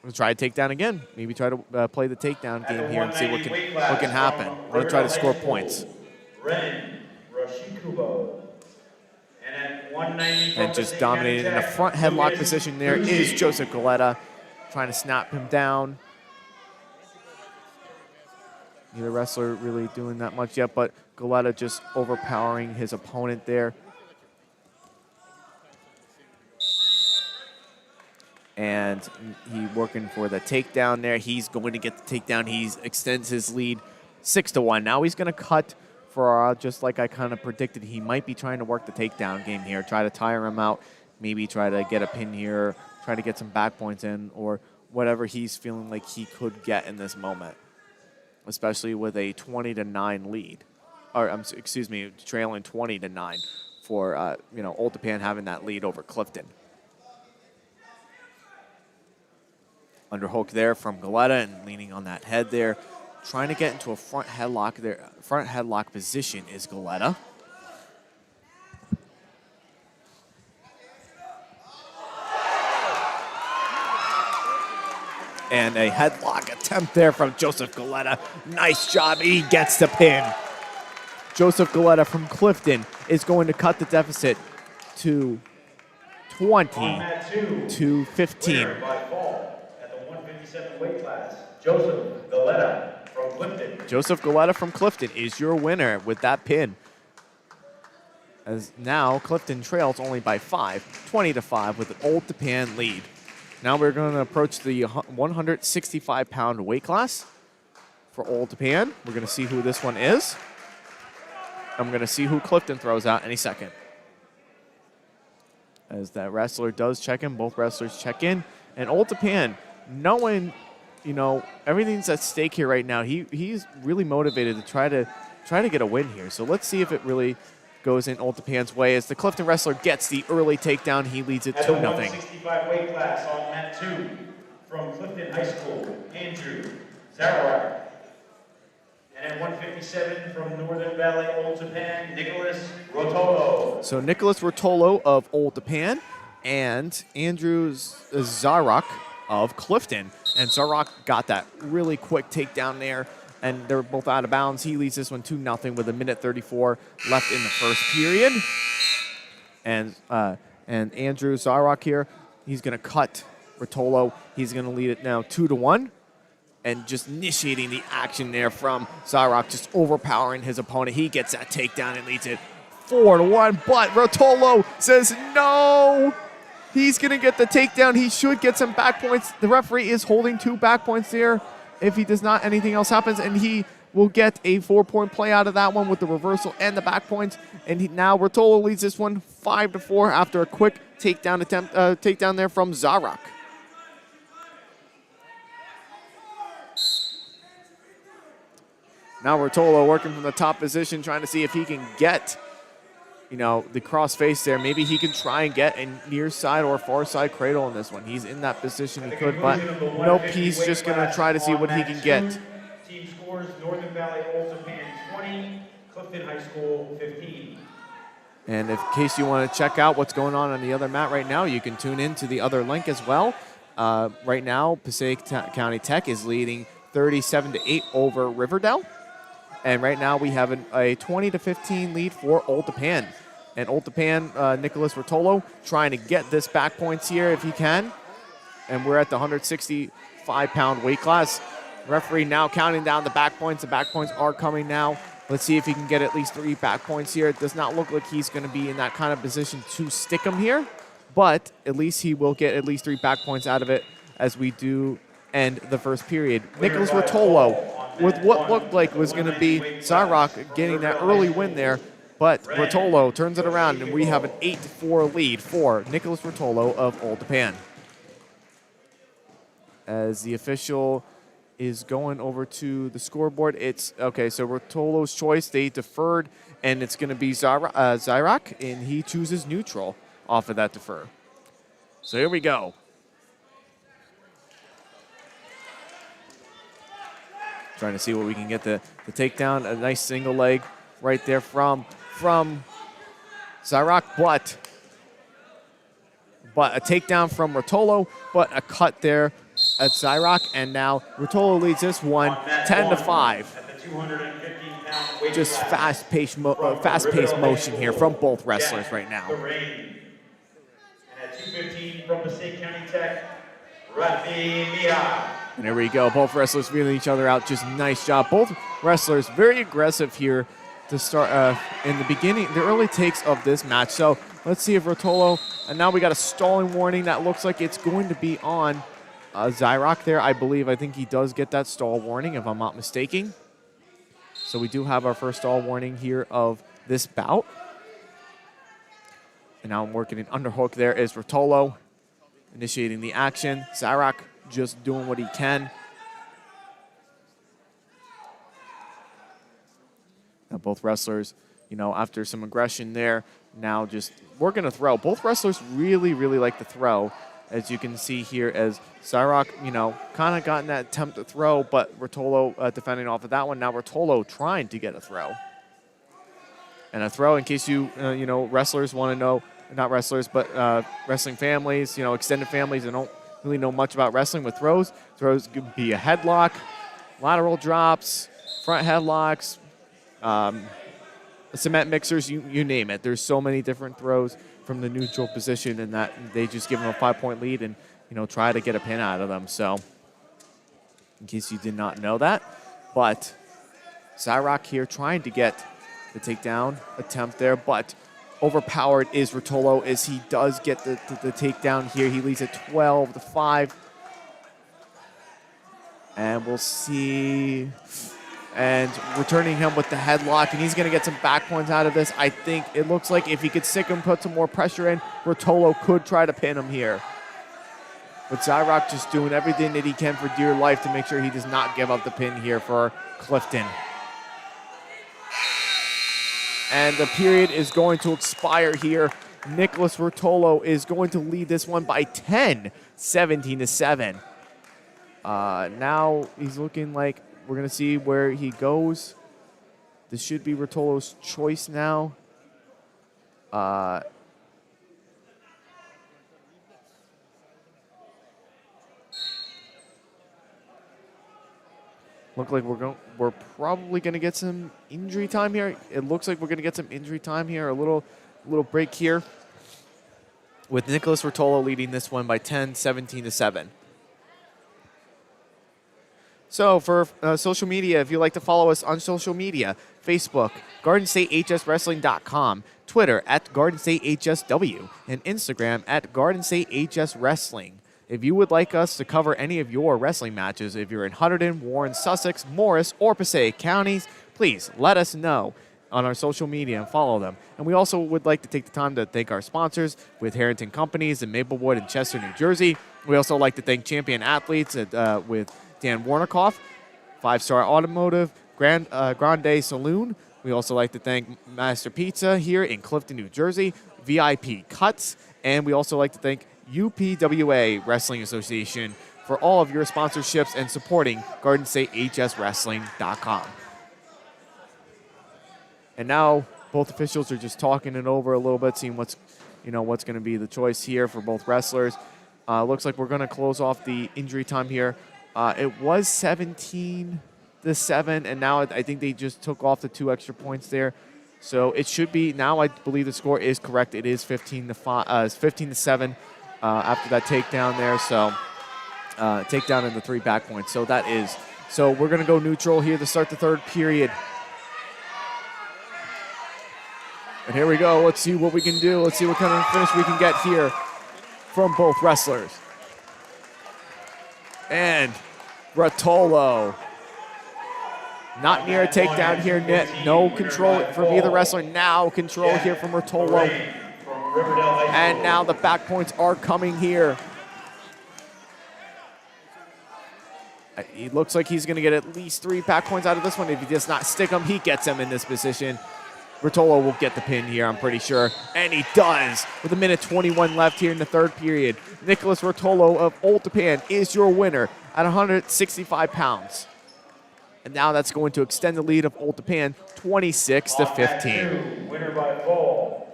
Speaker 1: we'll try to take down again. Maybe try to play the takedown game here and see what can happen. I'm going to try to score points.
Speaker 2: Ren Rashikubo.
Speaker 1: And just dominated in the front headlock position there is Joseph Galetta, trying to snap him down. Neither wrestler really doing that much yet, but Galetta just overpowering his opponent there. And he working for the takedown there. He's going to get the takedown. He extends his lead 6-1. Now he's going to cut Ferrara, just like I kind of predicted. He might be trying to work the takedown game here, try to tire him out, maybe try to get a pin here, try to get some back points in, or whatever he's feeling like he could get in this moment, especially with a 20-9 lead. Or, excuse me, trailing 20-9 for, Old Tappan having that lead over Clifton. Underhook there from Galetta and leaning on that head there. Trying to get into a front headlock there. Front headlock position is Galetta. And a headlock attempt there from Joseph Galetta. Nice job. He gets the pin. Joseph Galetta from Clifton is going to cut the deficit to 20-15.
Speaker 2: Weight class, Joseph Galetta from Clifton.
Speaker 1: Joseph Galetta from Clifton is your winner with that pin. As now Clifton trails only by 5, 20-5 with an Old Tappan lead. Now we're going to approach the 165-pound weight class for Old Tappan. We're going to see who this one is. I'm going to see who Clifton throws out any second. As that wrestler does check in, both wrestlers check in. And Old Tappan, knowing, everything's at stake here right now, he's really motivated to try to get a win here. So let's see if it really goes in Old Tappan's way. As the Clifton wrestler gets the early takedown, he leads it 2-0.
Speaker 2: 165 weight class on mat 2 from Clifton High School, Andrew Zarwar. And at 157 from Northern Valley, Old Tappan, Nicholas Rotolo.
Speaker 1: So Nicholas Rotolo of Old Tappan and Andrew Zarok of Clifton. And Zarok got that really quick takedown there, and they're both out of bounds. He leads this one 2-0 with 1:34 left in the first period. And Andrew Zarok here, he's going to cut Rotolo. He's going to lead it now 2-1. And just initiating the action there from Zarok, just overpowering his opponent. He gets that takedown and leads it 4-1. But Rotolo says no. He's going to get the takedown. He should get some back points. The referee is holding 2 back points there. If he does not, anything else happens, and he will get a 4-point play out of that one with the reversal and the back points. And now Rotolo leads this one 5-4 after a quick takedown attempt, takedown there from Zarok. Now Rotolo working from the top position, trying to see if he can get, the cross face there. Maybe he can try and get a near side or far side cradle in this one. He's in that position, he could, but nope, he's just going to try to see what he can get.
Speaker 2: Team scores: Northern Valley Old Tappan 20, Clifton High School 15.
Speaker 1: And in case you want to check out what's going on the other mat right now, you can tune in to the other link as well. Right now, Passaic County Tech is leading 37-8 over Riverdale. And right now we have a 20-15 lead for Old Tappan. And Old Tappan, Nicholas Rotolo, trying to get this back points here if he can. And we're at the 165-pound weight class. Referee now counting down the back points. The back points are coming now. Let's see if he can get at least 3 back points here. It does not look like he's going to be in that kind of position to stick him here. But at least he will get at least 3 back points out of it as we do end the first period. Nicholas Rotolo, with what looked like was going to be Zarok getting that early win there, but Rotolo turns it around, and we have an 8-4 lead for Nicholas Rotolo of Old Tappan. As the official is going over to the scoreboard, it's okay. So Rotolo's choice, they deferred, and it's going to be Zarok, and he chooses neutral off of that defer. So here we go. Trying to see what we can get the takedown. A nice single leg right there from Zarok, but a takedown from Rotolo, but a cut there at Zarok, and now Rotolo leads this one 10-5. Just fast-paced motion here from both wrestlers right now.
Speaker 2: And at 2:15 from Passaic County Tech, Rafi Mia.
Speaker 1: And there we go. Both wrestlers feeling each other out. Just nice job. Both wrestlers very aggressive here to start in the beginning, the early takes of this match. So let's see if Rotolo, and now we got a stalling warning that looks like it's going to be on Zarok there, I believe. I think he does get that stall warning, if I'm not mistaken. So we do have our first stall warning here of this bout. And now I'm working an underhook there is Rotolo initiating the action. Zarok just doing what he can. Now both wrestlers, after some aggression there, now just working a throw. Both wrestlers really, really like to throw, as you can see here, as Zarok, kind of gotten that attempt to throw, but Rotolo defending off of that one. Now Rotolo trying to get a throw. And a throw, in case wrestlers want to know, not wrestlers, but wrestling families, extended families that don't really know much about wrestling with throws. Throws could be a headlock, lateral drops, front headlocks, cement mixers, you name it. There's so many different throws from the neutral position, and that they just give them a 5-point lead and try to get a pin out of them. So in case you did not know that, but Zarok here trying to get the takedown attempt there, but overpowered is Rotolo as he does get the takedown here. He leads at 12-5. And we'll see. And returning him with the headlock, and he's going to get some back points out of this. I think it looks like if he could stick him, put some more pressure in, Rotolo could try to pin him here. But Zarok just doing everything that he can for dear life to make sure he does not give up the pin here for Clifton. And the period is going to expire here. Nicholas Rotolo is going to lead this one by 10, 17-7. Now he's looking like we're going to see where he goes. This should be Rotolo's choice now. Look like we're probably gonna get some injury time here. It looks like we're gonna get some injury time here. A little break here, with Nicholas Rotolo leading this one by 10, 17-7. So for social media, if you'd like to follow us on social media, Facebook, GardenStateHSWrestling.com, Twitter @GardenStateHSW, and Instagram @GardenStateHSWrestling. If you would like us to cover any of your wrestling matches, if you're in Hunterdon, Warren, Sussex, Morris, or Passaic counties, please let us know on our social media and follow them. And we also would like to take the time to thank our sponsors with Harrington Companies in Maplewood and Chester, New Jersey. We also like to thank Champion Athletes with Dan Warnikoff, 5-Star Automotive, Grande Saloon. We also like to thank Master Pizza here in Clifton, New Jersey, VIP Cuts, and we also like to thank UPWA Wrestling Association for all of your sponsorships and supporting GardenStateHSWrestling.com. And now both officials are just talking it over a little bit, seeing what's going to be the choice here for both wrestlers. Looks like we're going to close off the injury time here. It was 17-7, and now I think they just took off the 2 extra points there. So it should be now. I believe the score is correct. It is 15-7 after that takedown there. So takedown and the 3 back points. So that is. So we're going to go neutral here to start the 3rd period. And here we go. Let's see what we can do. Let's see what kind of finish we can get here from both wrestlers. And Rotolo, not near a takedown here. No control from either wrestler. Now control here from Rotolo. And now the back points are coming here. He looks like he's going to get at least 3 back points out of this one. If he does not stick them, he gets them in this position. Rotolo will get the pin here, I'm pretty sure. And he does, with 1:21 left here in the 3rd period. Nicholas Rotolo of Old Tappan is your winner at 165 pounds. And now that's going to extend the lead of Old Tappan 26-15.
Speaker 2: Winner by fall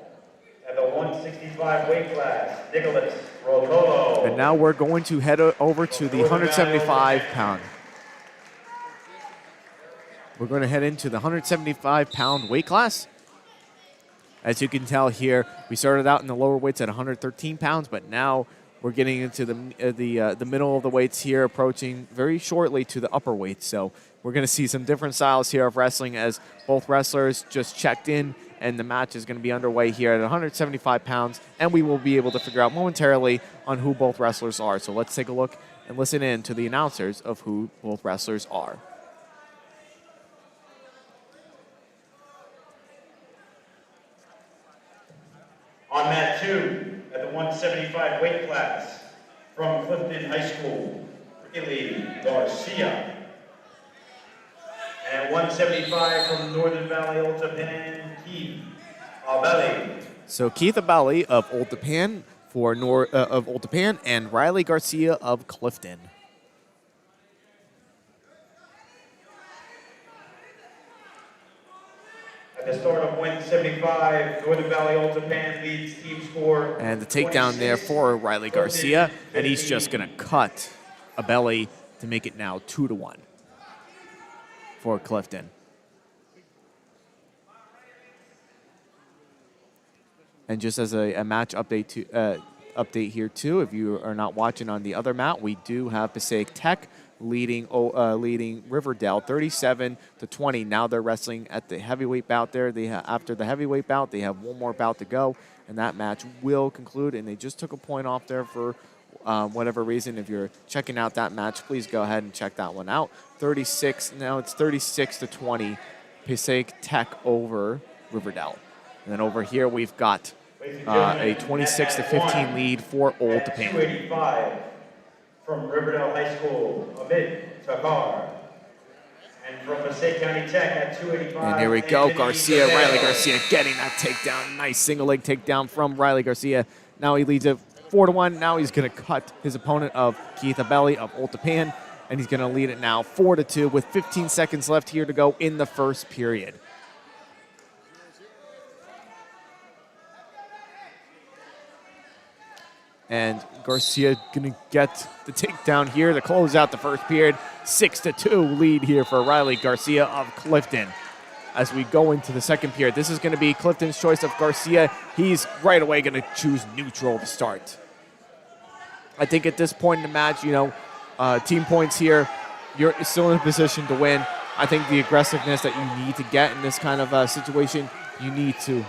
Speaker 2: at the 165 weight class, Nicholas Rotolo.
Speaker 1: And now we're going to head over to the 175 pound. We're going to head into the 175 pound weight class. As you can tell here, we started out in the lower weights at 113 pounds, but now we're getting into the middle of the weights here, approaching very shortly to the upper weights. So we're going to see some different styles here of wrestling as both wrestlers just checked in, and the match is going to be underway here at 175 pounds, and we will be able to figure out momentarily on who both wrestlers are. So let's take a look and listen in to the announcers of who both wrestlers are.
Speaker 2: On mat 2, at the 175 weight class, from Clifton High School, Riley Garcia. And at 175 from Northern Valley, Old Tappan, Keith Abelli.
Speaker 1: So Keith Abelli of Old Tappan of Old Tappan, and Riley Garcia of Clifton.
Speaker 2: At the start of 175, Northern Valley Old Tappan leads team score.
Speaker 1: And the takedown there for Riley Garcia, and he's just going to cut Abelli to make it now 2-1 for Clifton. And just as a match update here too, if you are not watching on the other mat, we do have Passaic Tech leading Riverdale 37-20. Now they're wrestling at the heavyweight bout there. After the heavyweight bout, they have one more bout to go, and that match will conclude. And they just took a point off there for whatever reason. If you're checking out that match, please go ahead and check that one out. 36. Now it's 36-20. Passaic Tech over Riverdale. And then over here we've got a 26-15 lead for Old Tappan.
Speaker 2: 285 from Riverdale High School, Amit Takar. And from Passaic County Tech at 285.
Speaker 1: And here we go, Riley Garcia getting that takedown. Nice single leg takedown from Riley Garcia. Now he leads it 4-1. Now he's going to cut his opponent of Keith Abelli of Old Tappan. and he's going to lead it now 4-2 with 15 seconds left here to go in the first period. And Garcia going to get the takedown here to close out the first period. 6-2 lead here for Riley Garcia of Clifton. As we go into the second period, this is going to be Clifton's choice of Garcia. He's right away going to choose neutral to start. I think at this point in the match, team points here, you're still in a position to win. I think the aggressiveness that you need to get in this kind of situation, you need to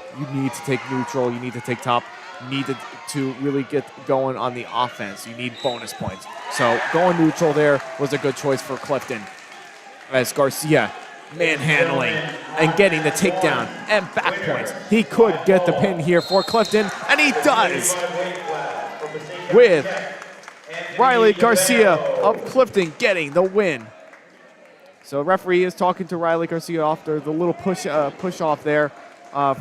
Speaker 1: take neutral, you need to take top, you need to really get going on the offense. You need bonus points. So going neutral there was a good choice for Clifton. As Garcia manhandling and getting the takedown and back points. He could get the pin here for Clifton, and he does, with Riley Garcia of Clifton getting the win. So referee is talking to Riley Garcia after the little push off there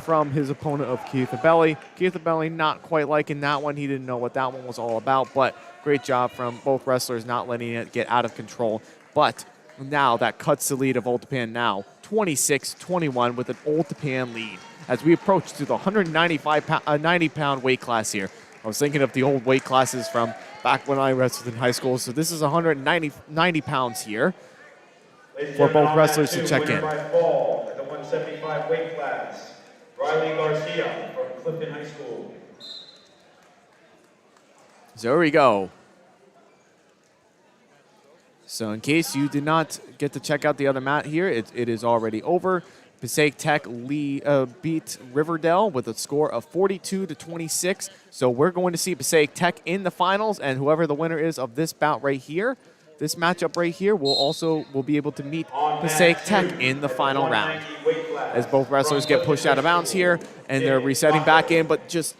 Speaker 1: from his opponent of Keith Abelli. Keith Abelli not quite liking that one. He didn't know what that one was all about, but great job from both wrestlers not letting it get out of control. But now that cuts the lead of Old Tappan now 26-21 with an Old Tappan lead as we approach to the 90-pound weight class here. I was thinking of the old weight classes from back when I wrestled in high school. So this is 90 pounds here for both wrestlers to check in.
Speaker 2: At the 175 weight class, Riley Garcia from Clifton High School.
Speaker 1: So here we go. So in case you did not get to check out the other mat here, it is already over. Passaic Tech beat Riverdale with a score of 42-26. So we're going to see Passaic Tech in the finals, and whoever the winner is of this bout right here, this matchup right here, will be able to meet Passaic Tech in the final round. As both wrestlers get pushed out of bounds here, and they're resetting back in, but just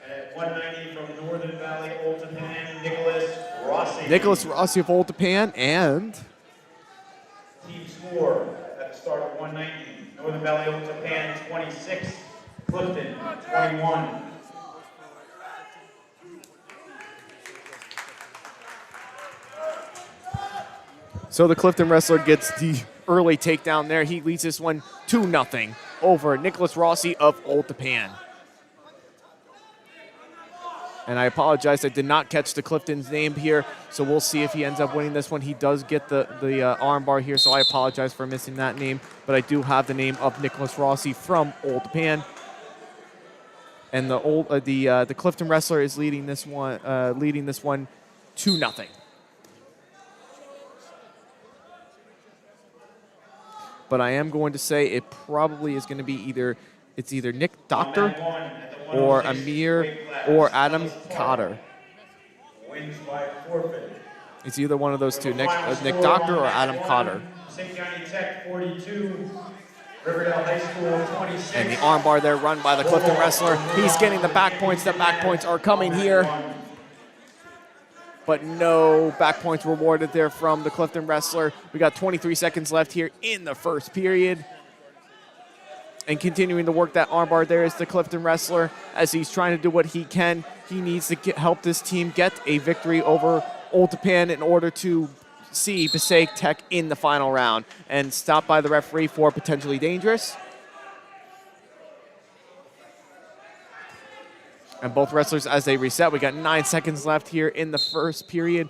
Speaker 2: at 190 from Northern Valley, Old Tappan,
Speaker 1: Nicholas Rossi of Old Tappan, and
Speaker 2: team score at the start of 190. Northern Valley, Old Tappan 26, Clifton 21.
Speaker 1: So the Clifton wrestler gets the early takedown there. He leads this one 2-0 over Nicholas Rossi of Old Tappan. And I apologize, I did not catch the Clifton's name here, so we'll see if he ends up winning this one. He does get the arm bar here, so I apologize for missing that name. But I do have the name of Nicholas Rossi from Old Tappan. And the Clifton wrestler is leading this one 2-0. But I am going to say it probably is going to be either Nick Doctor or Amir or Adam Cotter.
Speaker 2: Wins by forfeit.
Speaker 1: It's either one of those two, Nick Doctor or Adam Cotter.
Speaker 2: Passaic County Tech 42, Riverdale High School 26.
Speaker 1: And the armbar there run by the Clifton wrestler. He's getting the back points. The back points are coming here. But no back points rewarded there from the Clifton wrestler. We got 23 seconds left here in the first period. And continuing to work that armbar there is the Clifton wrestler as he's trying to do what he can. He needs to help this team get a victory over Old Tappan in order to see Passaic Tech in the final round and stopped by the referee for potentially dangerous. And both wrestlers as they reset. We got 9 seconds left here in the first period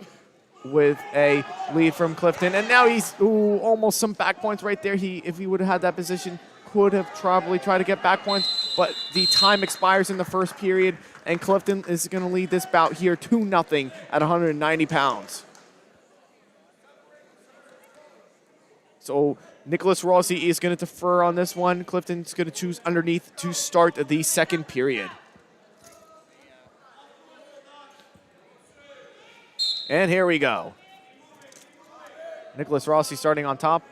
Speaker 1: with a lead from Clifton. And now he's almost some back points right there. If he would have had that position, could have probably tried to get back points, but the time expires in the first period, and Clifton is going to lead this bout here 2-0 at 190 pounds. So Nicholas Rossi is going to defer on this one. Clifton's going to choose underneath to start the second period. And here we go. Nicholas Rossi starting on top.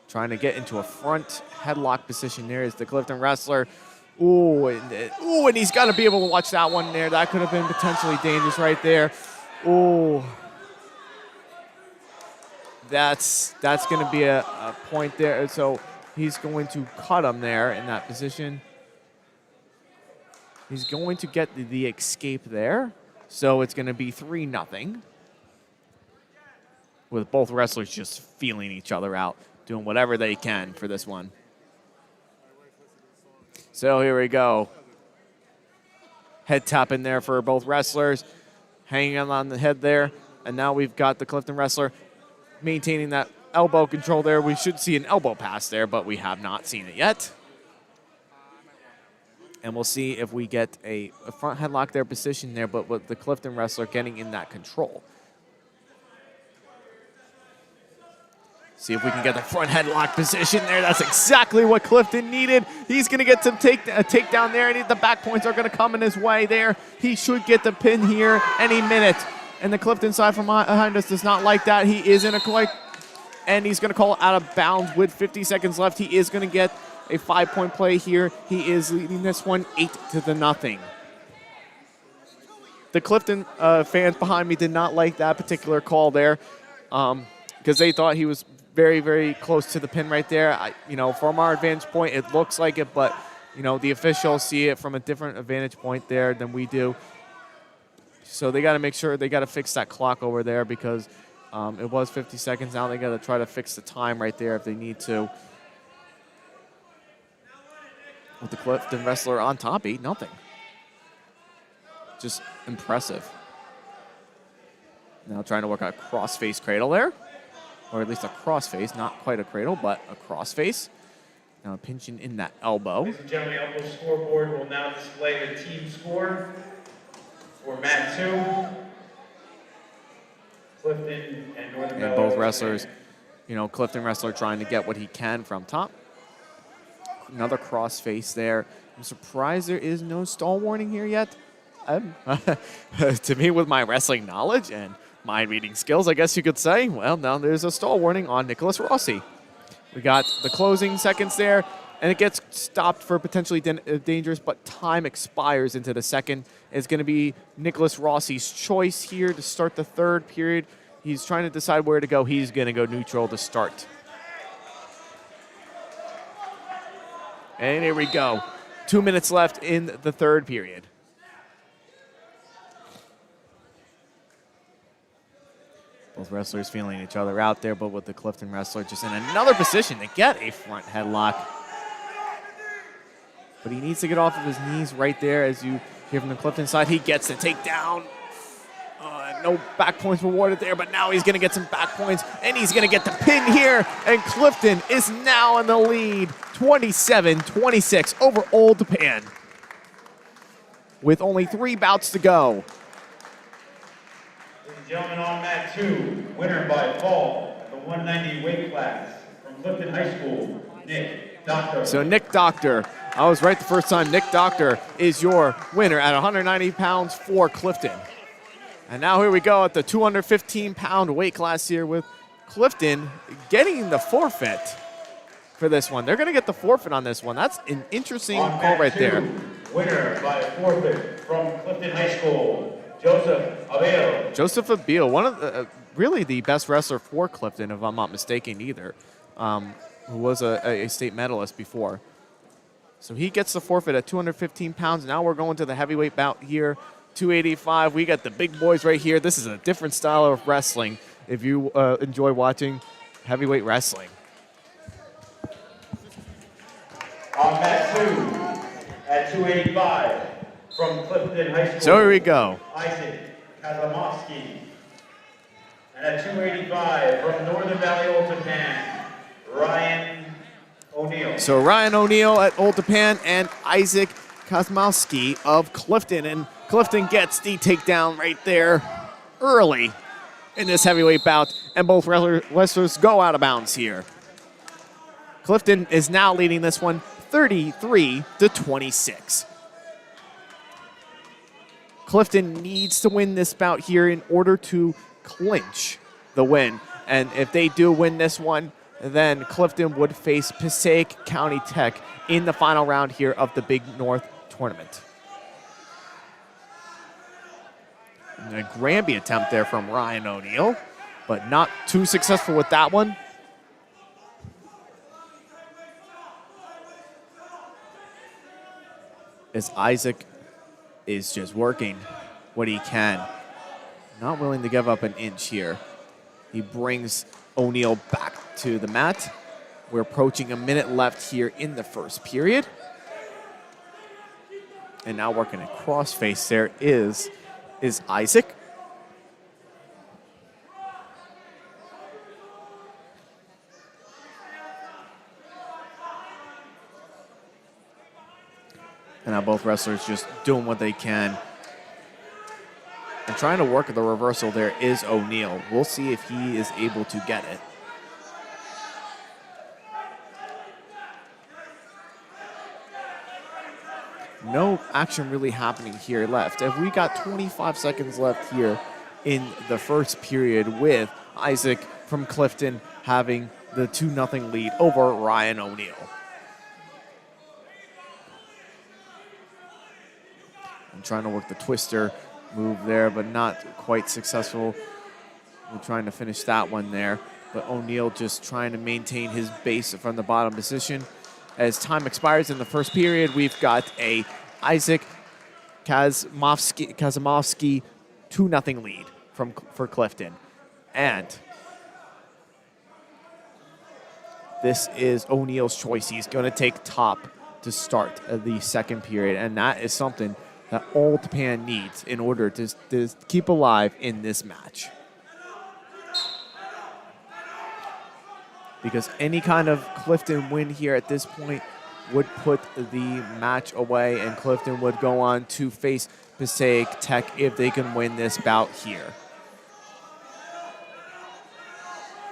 Speaker 1: Trying to get into a front headlock position there is the Clifton wrestler. And he's got to be able to watch that one there. That could have been potentially dangerous right there. That's going to be a point there. So he's going to cut him there in that position. He's going to get the escape there. So it's going to be 3-0. With both wrestlers just feeling each other out, doing whatever they can for this one. So here we go. Head tap in there for both wrestlers. Hanging on the head there. And now we've got the Clifton wrestler maintaining that elbow control there. We should see an elbow pass there, but we have not seen it yet. And we'll see if we get a front headlock there position there, but with the Clifton wrestler getting in that control. See if we can get the front headlock position there. That's exactly what Clifton needed. He's going to get some takedown there, and the back points are going to come in his way there. He should get the pin here any minute. And the Clifton side from behind us does not like that. He is in a collect, and he's going to call it out of bounds with 50 seconds left. He is going to get a 5-point play here. He is leading this one 8-0. The Clifton fans behind me did not like that particular call there because they thought he was very, very close to the pin right there. From our vantage point, it looks like it, but, the officials see it from a different vantage point there than we do. So they got to make sure they got to fix that clock over there because it was 50 seconds. Now they got to try to fix the time right there if they need to. With the Clifton wrestler on top, 8-0. Just impressive. Now trying to work out a cross-face cradle there. Or at least a cross-face, not quite a cradle, but a cross-face. Now pinching in that elbow.
Speaker 2: Ladies and gentlemen, the elbow scoreboard will now display the team score for mat 2. Clifton and Northern
Speaker 1: And both wrestlers, Clifton wrestler trying to get what he can from top. Another cross-face there. I'm surprised there is no stall warning here yet. To me, with my wrestling knowledge and mind reading skills, I guess you could say, well, now there's a stall warning on Nicholas Rossi. We got the closing seconds there, and it gets stopped for potentially dangerous, but time expires into the second. It's going to be Nicholas Rossi's choice here to start the third period. He's trying to decide where to go. He's going to go neutral to start. And here we go. 2 minutes left in the third period. Both wrestlers feeling each other out there, but with the Clifton wrestler just in another position to get a front headlock. But he needs to get off of his knees right there. As you hear from the Clifton side, he gets the takedown. No back points rewarded there, but now he's going to get some back points, and he's going to get the pin here, and Clifton is now in the lead, 27-26 over Old Tappan, with only 3 bouts to go.
Speaker 2: Ladies and gentlemen, on mat 2, winner by fall at the 190 weight class from Clifton High School, Nick Doctor.
Speaker 1: So Nick Doctor, I was right the first time. Nick Doctor is your winner at 190 pounds for Clifton. And now here we go at the 215-pound weight class here with Clifton getting the forfeit for this one. They're going to get the forfeit on this one. That's an interesting call right there.
Speaker 2: Winner by forfeit from Clifton High School, Joseph Abel.
Speaker 1: Joseph Abel, one of the, really the best wrestler for Clifton, if I'm not mistaken either, who was a state medalist before. So he gets the forfeit at 215 pounds. Now we're going to the heavyweight bout here. 285. We got the big boys right here. This is a different style of wrestling if you enjoy watching heavyweight wrestling.
Speaker 2: On mat 2 at 285 from Clifton High School.
Speaker 1: So here we go.
Speaker 2: Isaac Kazamovsky. And at 285 from Northern Valley Old Tappan, Ryan O'Neill.
Speaker 1: So Ryan O'Neill at Old Tappan and Isaac Kosmowski of Clifton. And Clifton gets the takedown right there early in this heavyweight bout, and both wrestlers go out of bounds here. Clifton is now leading this one 33-26. Clifton needs to win this bout here in order to clinch the win. And if they do win this one, then Clifton would face Passaic County Tech in the final round here of the Big North tournament. And a Granby attempt there from Ryan O'Neill, but not too successful with that one. As Isaac is just working what he can. Not willing to give up an inch here. He brings O'Neal back to the mat. We're approaching a minute left here in the first period. And now working a crossface there is Isaac. And now both wrestlers just doing what they can. And trying to work the reversal there is O'Neal. We'll see if he is able to get it. No action really happening here left. If we got 25 seconds left here in the first period with Isaac from Clifton having the 2-0 lead over Ryan O'Neal. I'm trying to work the twister move there, but not quite successful. We're trying to finish that one there. But O'Neal just trying to maintain his base from the bottom position. As time expires in the first period, we've got a Isaac Kazimovsky 2-0 lead for Clifton. And this is O'Neal's choice. He's going to take top to start the second period, and that is something that Old Tappan needs in order to keep alive in this match. Because any kind of Clifton win here at this point would put the match away, and Clifton would go on to face Passaic Tech if they can win this bout here.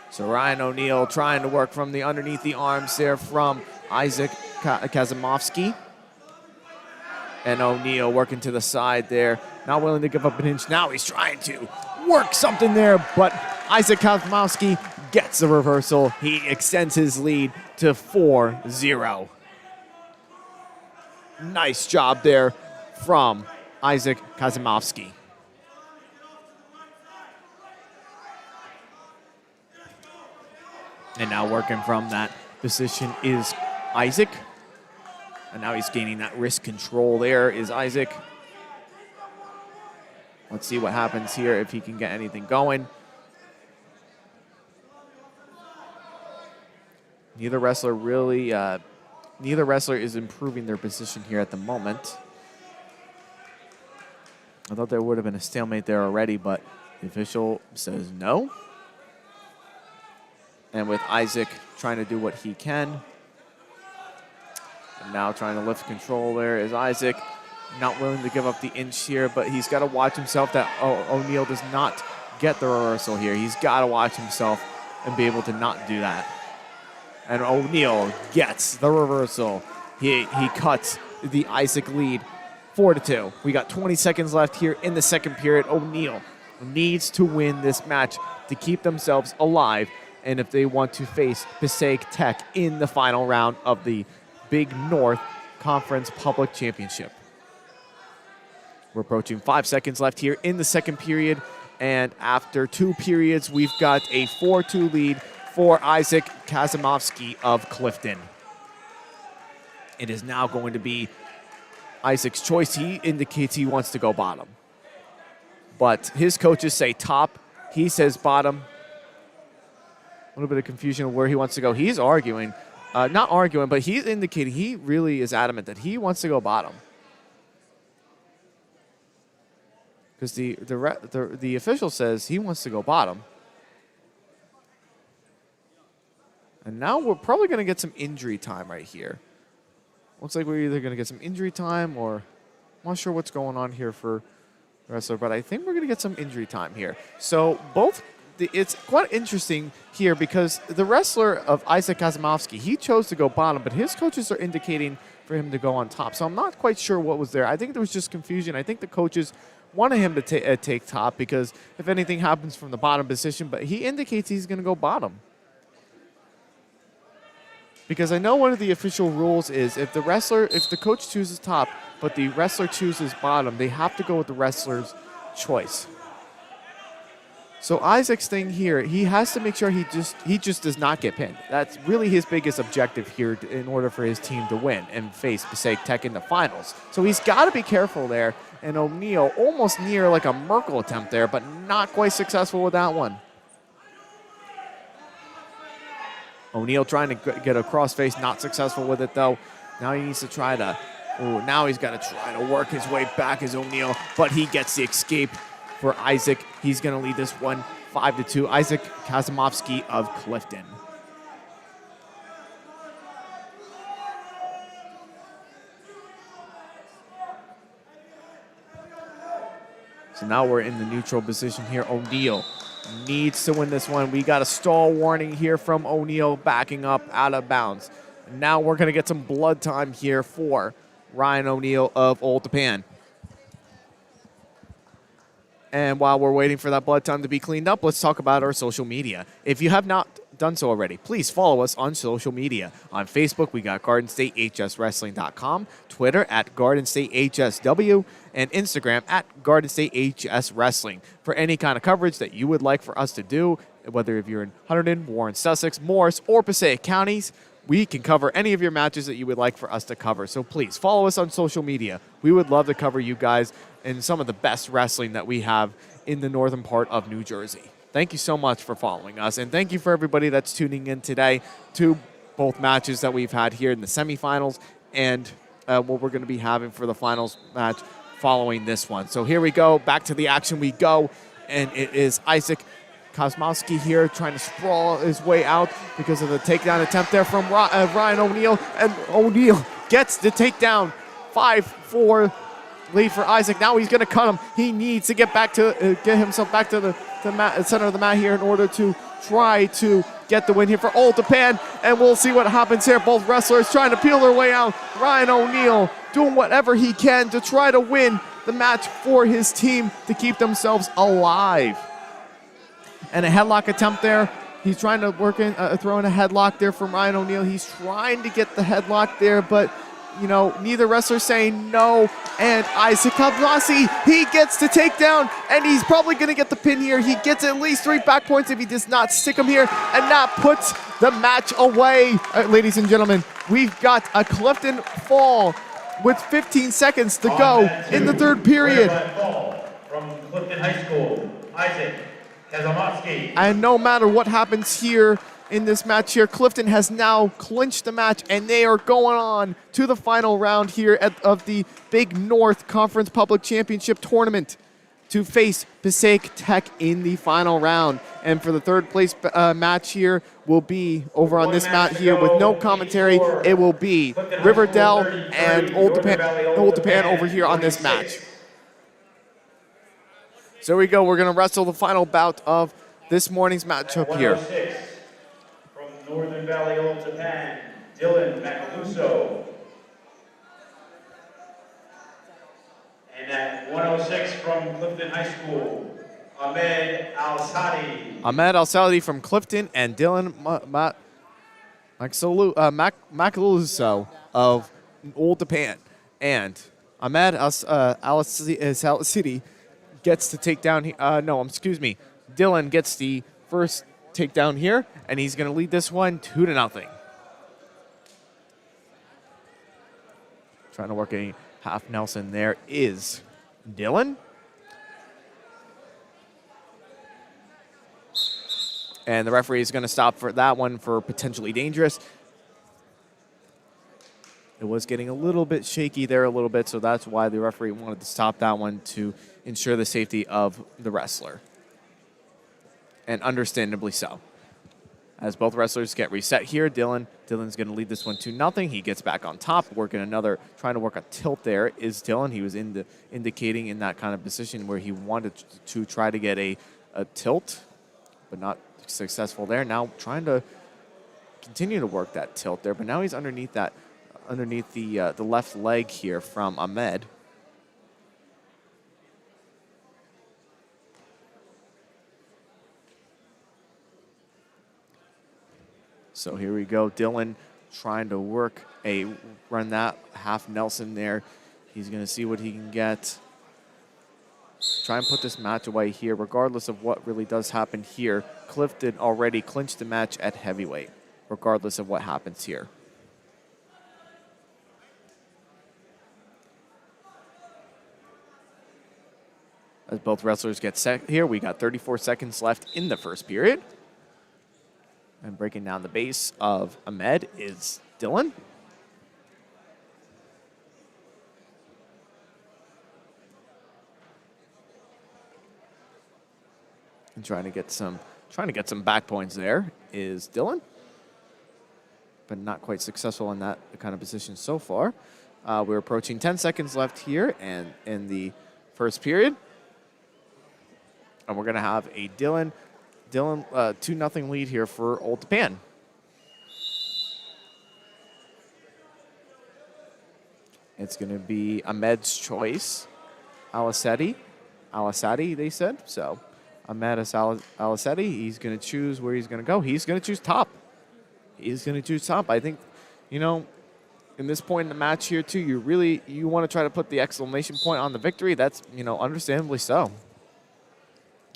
Speaker 1: So Ryan O'Neal trying to work from the underneath the arms there from Isaac Kazimovsky. And O'Neal working to the side there, not willing to give up an inch. Now he's trying to work something there, but Isaac Kazimovsky gets the reversal. He extends his lead to 4-0. Nice job there from Isaac Kazimovsky. And now working from that position is Isaac. And now he's gaining that wrist control there is Isaac. Let's see what happens here if he can get anything going. Neither wrestler is improving their position here at the moment. I thought there would have been a stalemate there already, but the official says no. And with Isaac trying to do what he can. And now trying to lift control there is Isaac. Not willing to give up the inch here, but he's got to watch himself that O'Neal does not get the reversal here. He's got to watch himself and be able to not do that. And O'Neal gets the reversal. He cuts the Isaac lead 4-2. We got 20 seconds left here in the second period. O'Neal needs to win this match to keep themselves alive, and if they want to face Passaic Tech in the final round of the Big North Conference Public Championship. We're approaching 5 seconds left here in the second period, and after 2 periods, we've got a 4-2 lead for Isaac Kazimovsky of Clifton. It is now going to be Isaac's choice. He indicates he wants to go bottom, but his coaches say top. He says bottom. A little bit of confusion of where he wants to go. He's arguing. Not arguing, but he's indicating he really is adamant that he wants to go bottom. Because the official says he wants to go bottom. And now we're probably going to get some injury time right here. Looks like we're either going to get some injury time or I'm not sure what's going on here for the wrestler, but I think we're going to get some injury time here. So it's quite interesting here because the wrestler of Isaac Kazimovsky, he chose to go bottom, but his coaches are indicating for him to go on top. So I'm not quite sure what was there. I think there was just confusion. I think the coaches wanted him to take top because if anything happens from the bottom position, but he indicates he's going to go bottom. Because I know one of the official rules is if the coach chooses top, but the wrestler chooses bottom, they have to go with the wrestler's choice. So Isaac's thing here, he has to make sure he just does not get pinned. That's really his biggest objective here in order for his team to win and face Passaic Tech in the finals. So he's got to be careful there. And O'Neal almost near like a Merkel attempt there, but not quite successful with that one. O'Neal trying to get a crossface, not successful with it though. Now he needs to try to, now he's got to try to work his way back as O'Neal, but he gets the escape for Isaac. He's going to lead this one 5-2. Isaac Kazimovsky of Clifton. So now we're in the neutral position here. O'Neal needs to win this one. We got a stall warning here from O'Neal backing up out of bounds. Now we're going to get some blood time here for Ryan O'Neal of Old Tappan. And while we're waiting for that blood time to be cleaned up, let's talk about our social media. If you have not done so already, please follow us on social media. On Facebook, we got GardenStateHSWrestling.com, Twitter at GardenStateHSW, and Instagram at GardenStateHSWrestling. For any kind of coverage that you would like for us to do, whether if you're in Hunterdon, Warren, Sussex, Morris, or Passaic counties, we can cover any of your matches that you would like for us to cover. So please follow us on social media. We would love to cover you guys and some of the best wrestling that we have in the northern part of New Jersey. Thank you so much for following us, and thank you for everybody that's tuning in today to both matches that we've had here in the semifinals and what we're going to be having for the finals match following this one. So here we go. Back to the action we go, and it is Isaac Kosmowski here trying to sprawl his way out because of the takedown attempt there from Ryan O'Neal, and O'Neal gets the takedown. 5-4 lead for Isaac. Now he's going to cut him. He needs to get back to get himself back to the center of the mat here in order to try to get the win here for Old Tappan, and we'll see what happens here. Both wrestlers trying to peel their way out. Ryan O'Neal doing whatever he can to try to win the match for his team to keep themselves alive. And a headlock attempt there. He's trying to work in, throw in a headlock there from Ryan O'Neal. He's trying to get the headlock there, but you know, neither wrestler saying no. And Isaac Kablasi, he gets the takedown, and he's probably going to get the pin here. He gets at least 3 back points if he does not stick him here, and that puts the match away. Ladies and gentlemen, we've got a Clifton fall with 15 seconds to go in the third period.
Speaker 2: From Clifton High School, Isaac Kazamotsky.
Speaker 1: And no matter what happens here in this match here, Clifton has now clinched the match, and they are going on to the final round here of the Big North Conference Public Championship Tournament to face Passaic Tech in the final round. And for the third place match here will be over on this mat here with no commentary. It will be Riverdale and Old Tappan over here on this match. So here we go. We're going to wrestle the final bout of this morning's matchup here.
Speaker 2: From Northern Valley, Old Tappan, Dylan Macaluso. And at 106 from Clifton High School, Ahmed Al-Sadi.
Speaker 1: Ahmed Al-Sadi from Clifton and Dylan Macaluso of Old Tappan. And Ahmed Al-Sadi gets to take down, Dylan gets the first takedown here, and he's going to lead this one 2-0. Trying to work a half Nelson there is Dylan. And the referee is going to stop for that one for potentially dangerous. It was getting a little bit shaky there a little bit, so that's why the referee wanted to stop that one to ensure the safety of the wrestler. And understandably so. As both wrestlers get reset here, Dylan's going to lead this one 2-0. He gets back on top, trying to work a tilt there is Dylan. He was indicating in that kind of position where he wanted to try to get a tilt, but not successful there. Now trying to continue to work that tilt there, but now he's underneath the left leg here from Ahmed. So here we go. Dylan trying to run that half Nelson there. He's going to see what he can get. try and put this match away here, regardless of what really does happen here. Clifton already clinched the match at heavyweight, regardless of what happens here. As both wrestlers get set here, we got 34 seconds left in the first period. And breaking down the base of Ahmed is Dylan. And trying to get some back points there is Dylan. But not quite successful in that kind of position so far. We're approaching 10 seconds left here and in the first period. And we're going to have a Dylan 2-0 lead here for Old Tappan. It's going to be Ahmed's choice. Alisati, they said. So Ahmed Alisati, he's going to choose where he's going to go. He's going to choose top. He's going to choose top. I think, in this point in the match here, too, you want to try to put the exclamation point on the victory. That's, understandably so.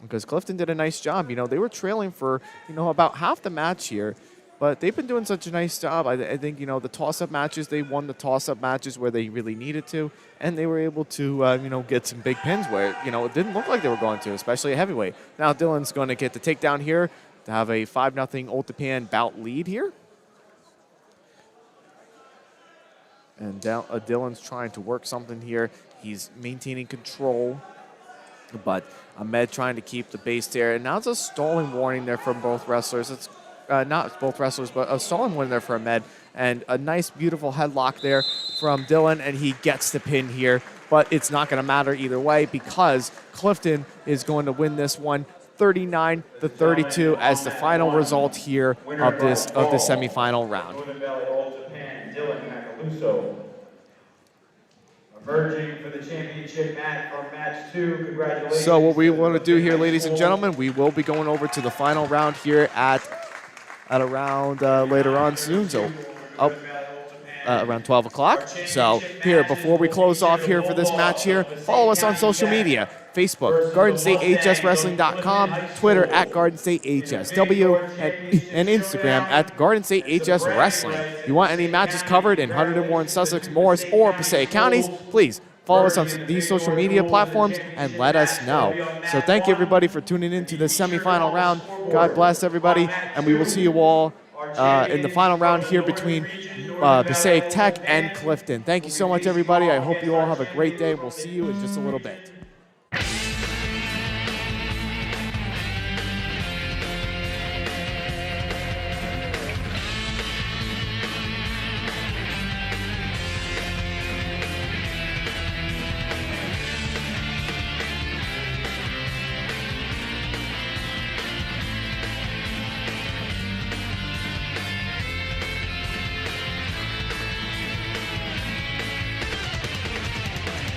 Speaker 1: Because Clifton did a nice job. They were trailing for, about half the match here. But they've been doing such a nice job. I think, the toss-up matches, they won the toss-up matches where they really needed to. And they were able to, get some big pins where, it didn't look like they were going to, especially a heavyweight. Now Dylan's going to get the takedown here to have a 5-0 Old Tappan bout lead here. And Dylan's trying to work something here. He's maintaining control. But Ahmed trying to keep the base there. And now it's a stalling warning there from both wrestlers. It's not both wrestlers, but a stalling warning there for Ahmed. And a nice, beautiful headlock there from Dylan. And he gets the pin here. But it's not going to matter either way because Clifton is going to win this one 39-32 as the final result here of the semifinal round.
Speaker 2: Emerging for the championship match from match 2. Congratulations.
Speaker 1: So what we want to do here, ladies and gentlemen, we will be going over to the final round here at around later on soon. So up around 12 o'clock. So here, before we close off here for this match here, follow us on social media. Facebook, GardenStateHSWrestling.com, Twitter at GardenStateHSW, and Instagram at GardenStateHSWrestling. If you want any matches covered in Hunterdon, Warren, Sussex, Morris, or Passaic counties, please follow us on these social media platforms and let us know. So thank you, everybody, for tuning in to the semifinal round. God bless everybody, and we will see you all in the final round here between Passaic Tech and Clifton. Thank you so much, everybody. I hope you all have a great day. We'll see you in just a little bit.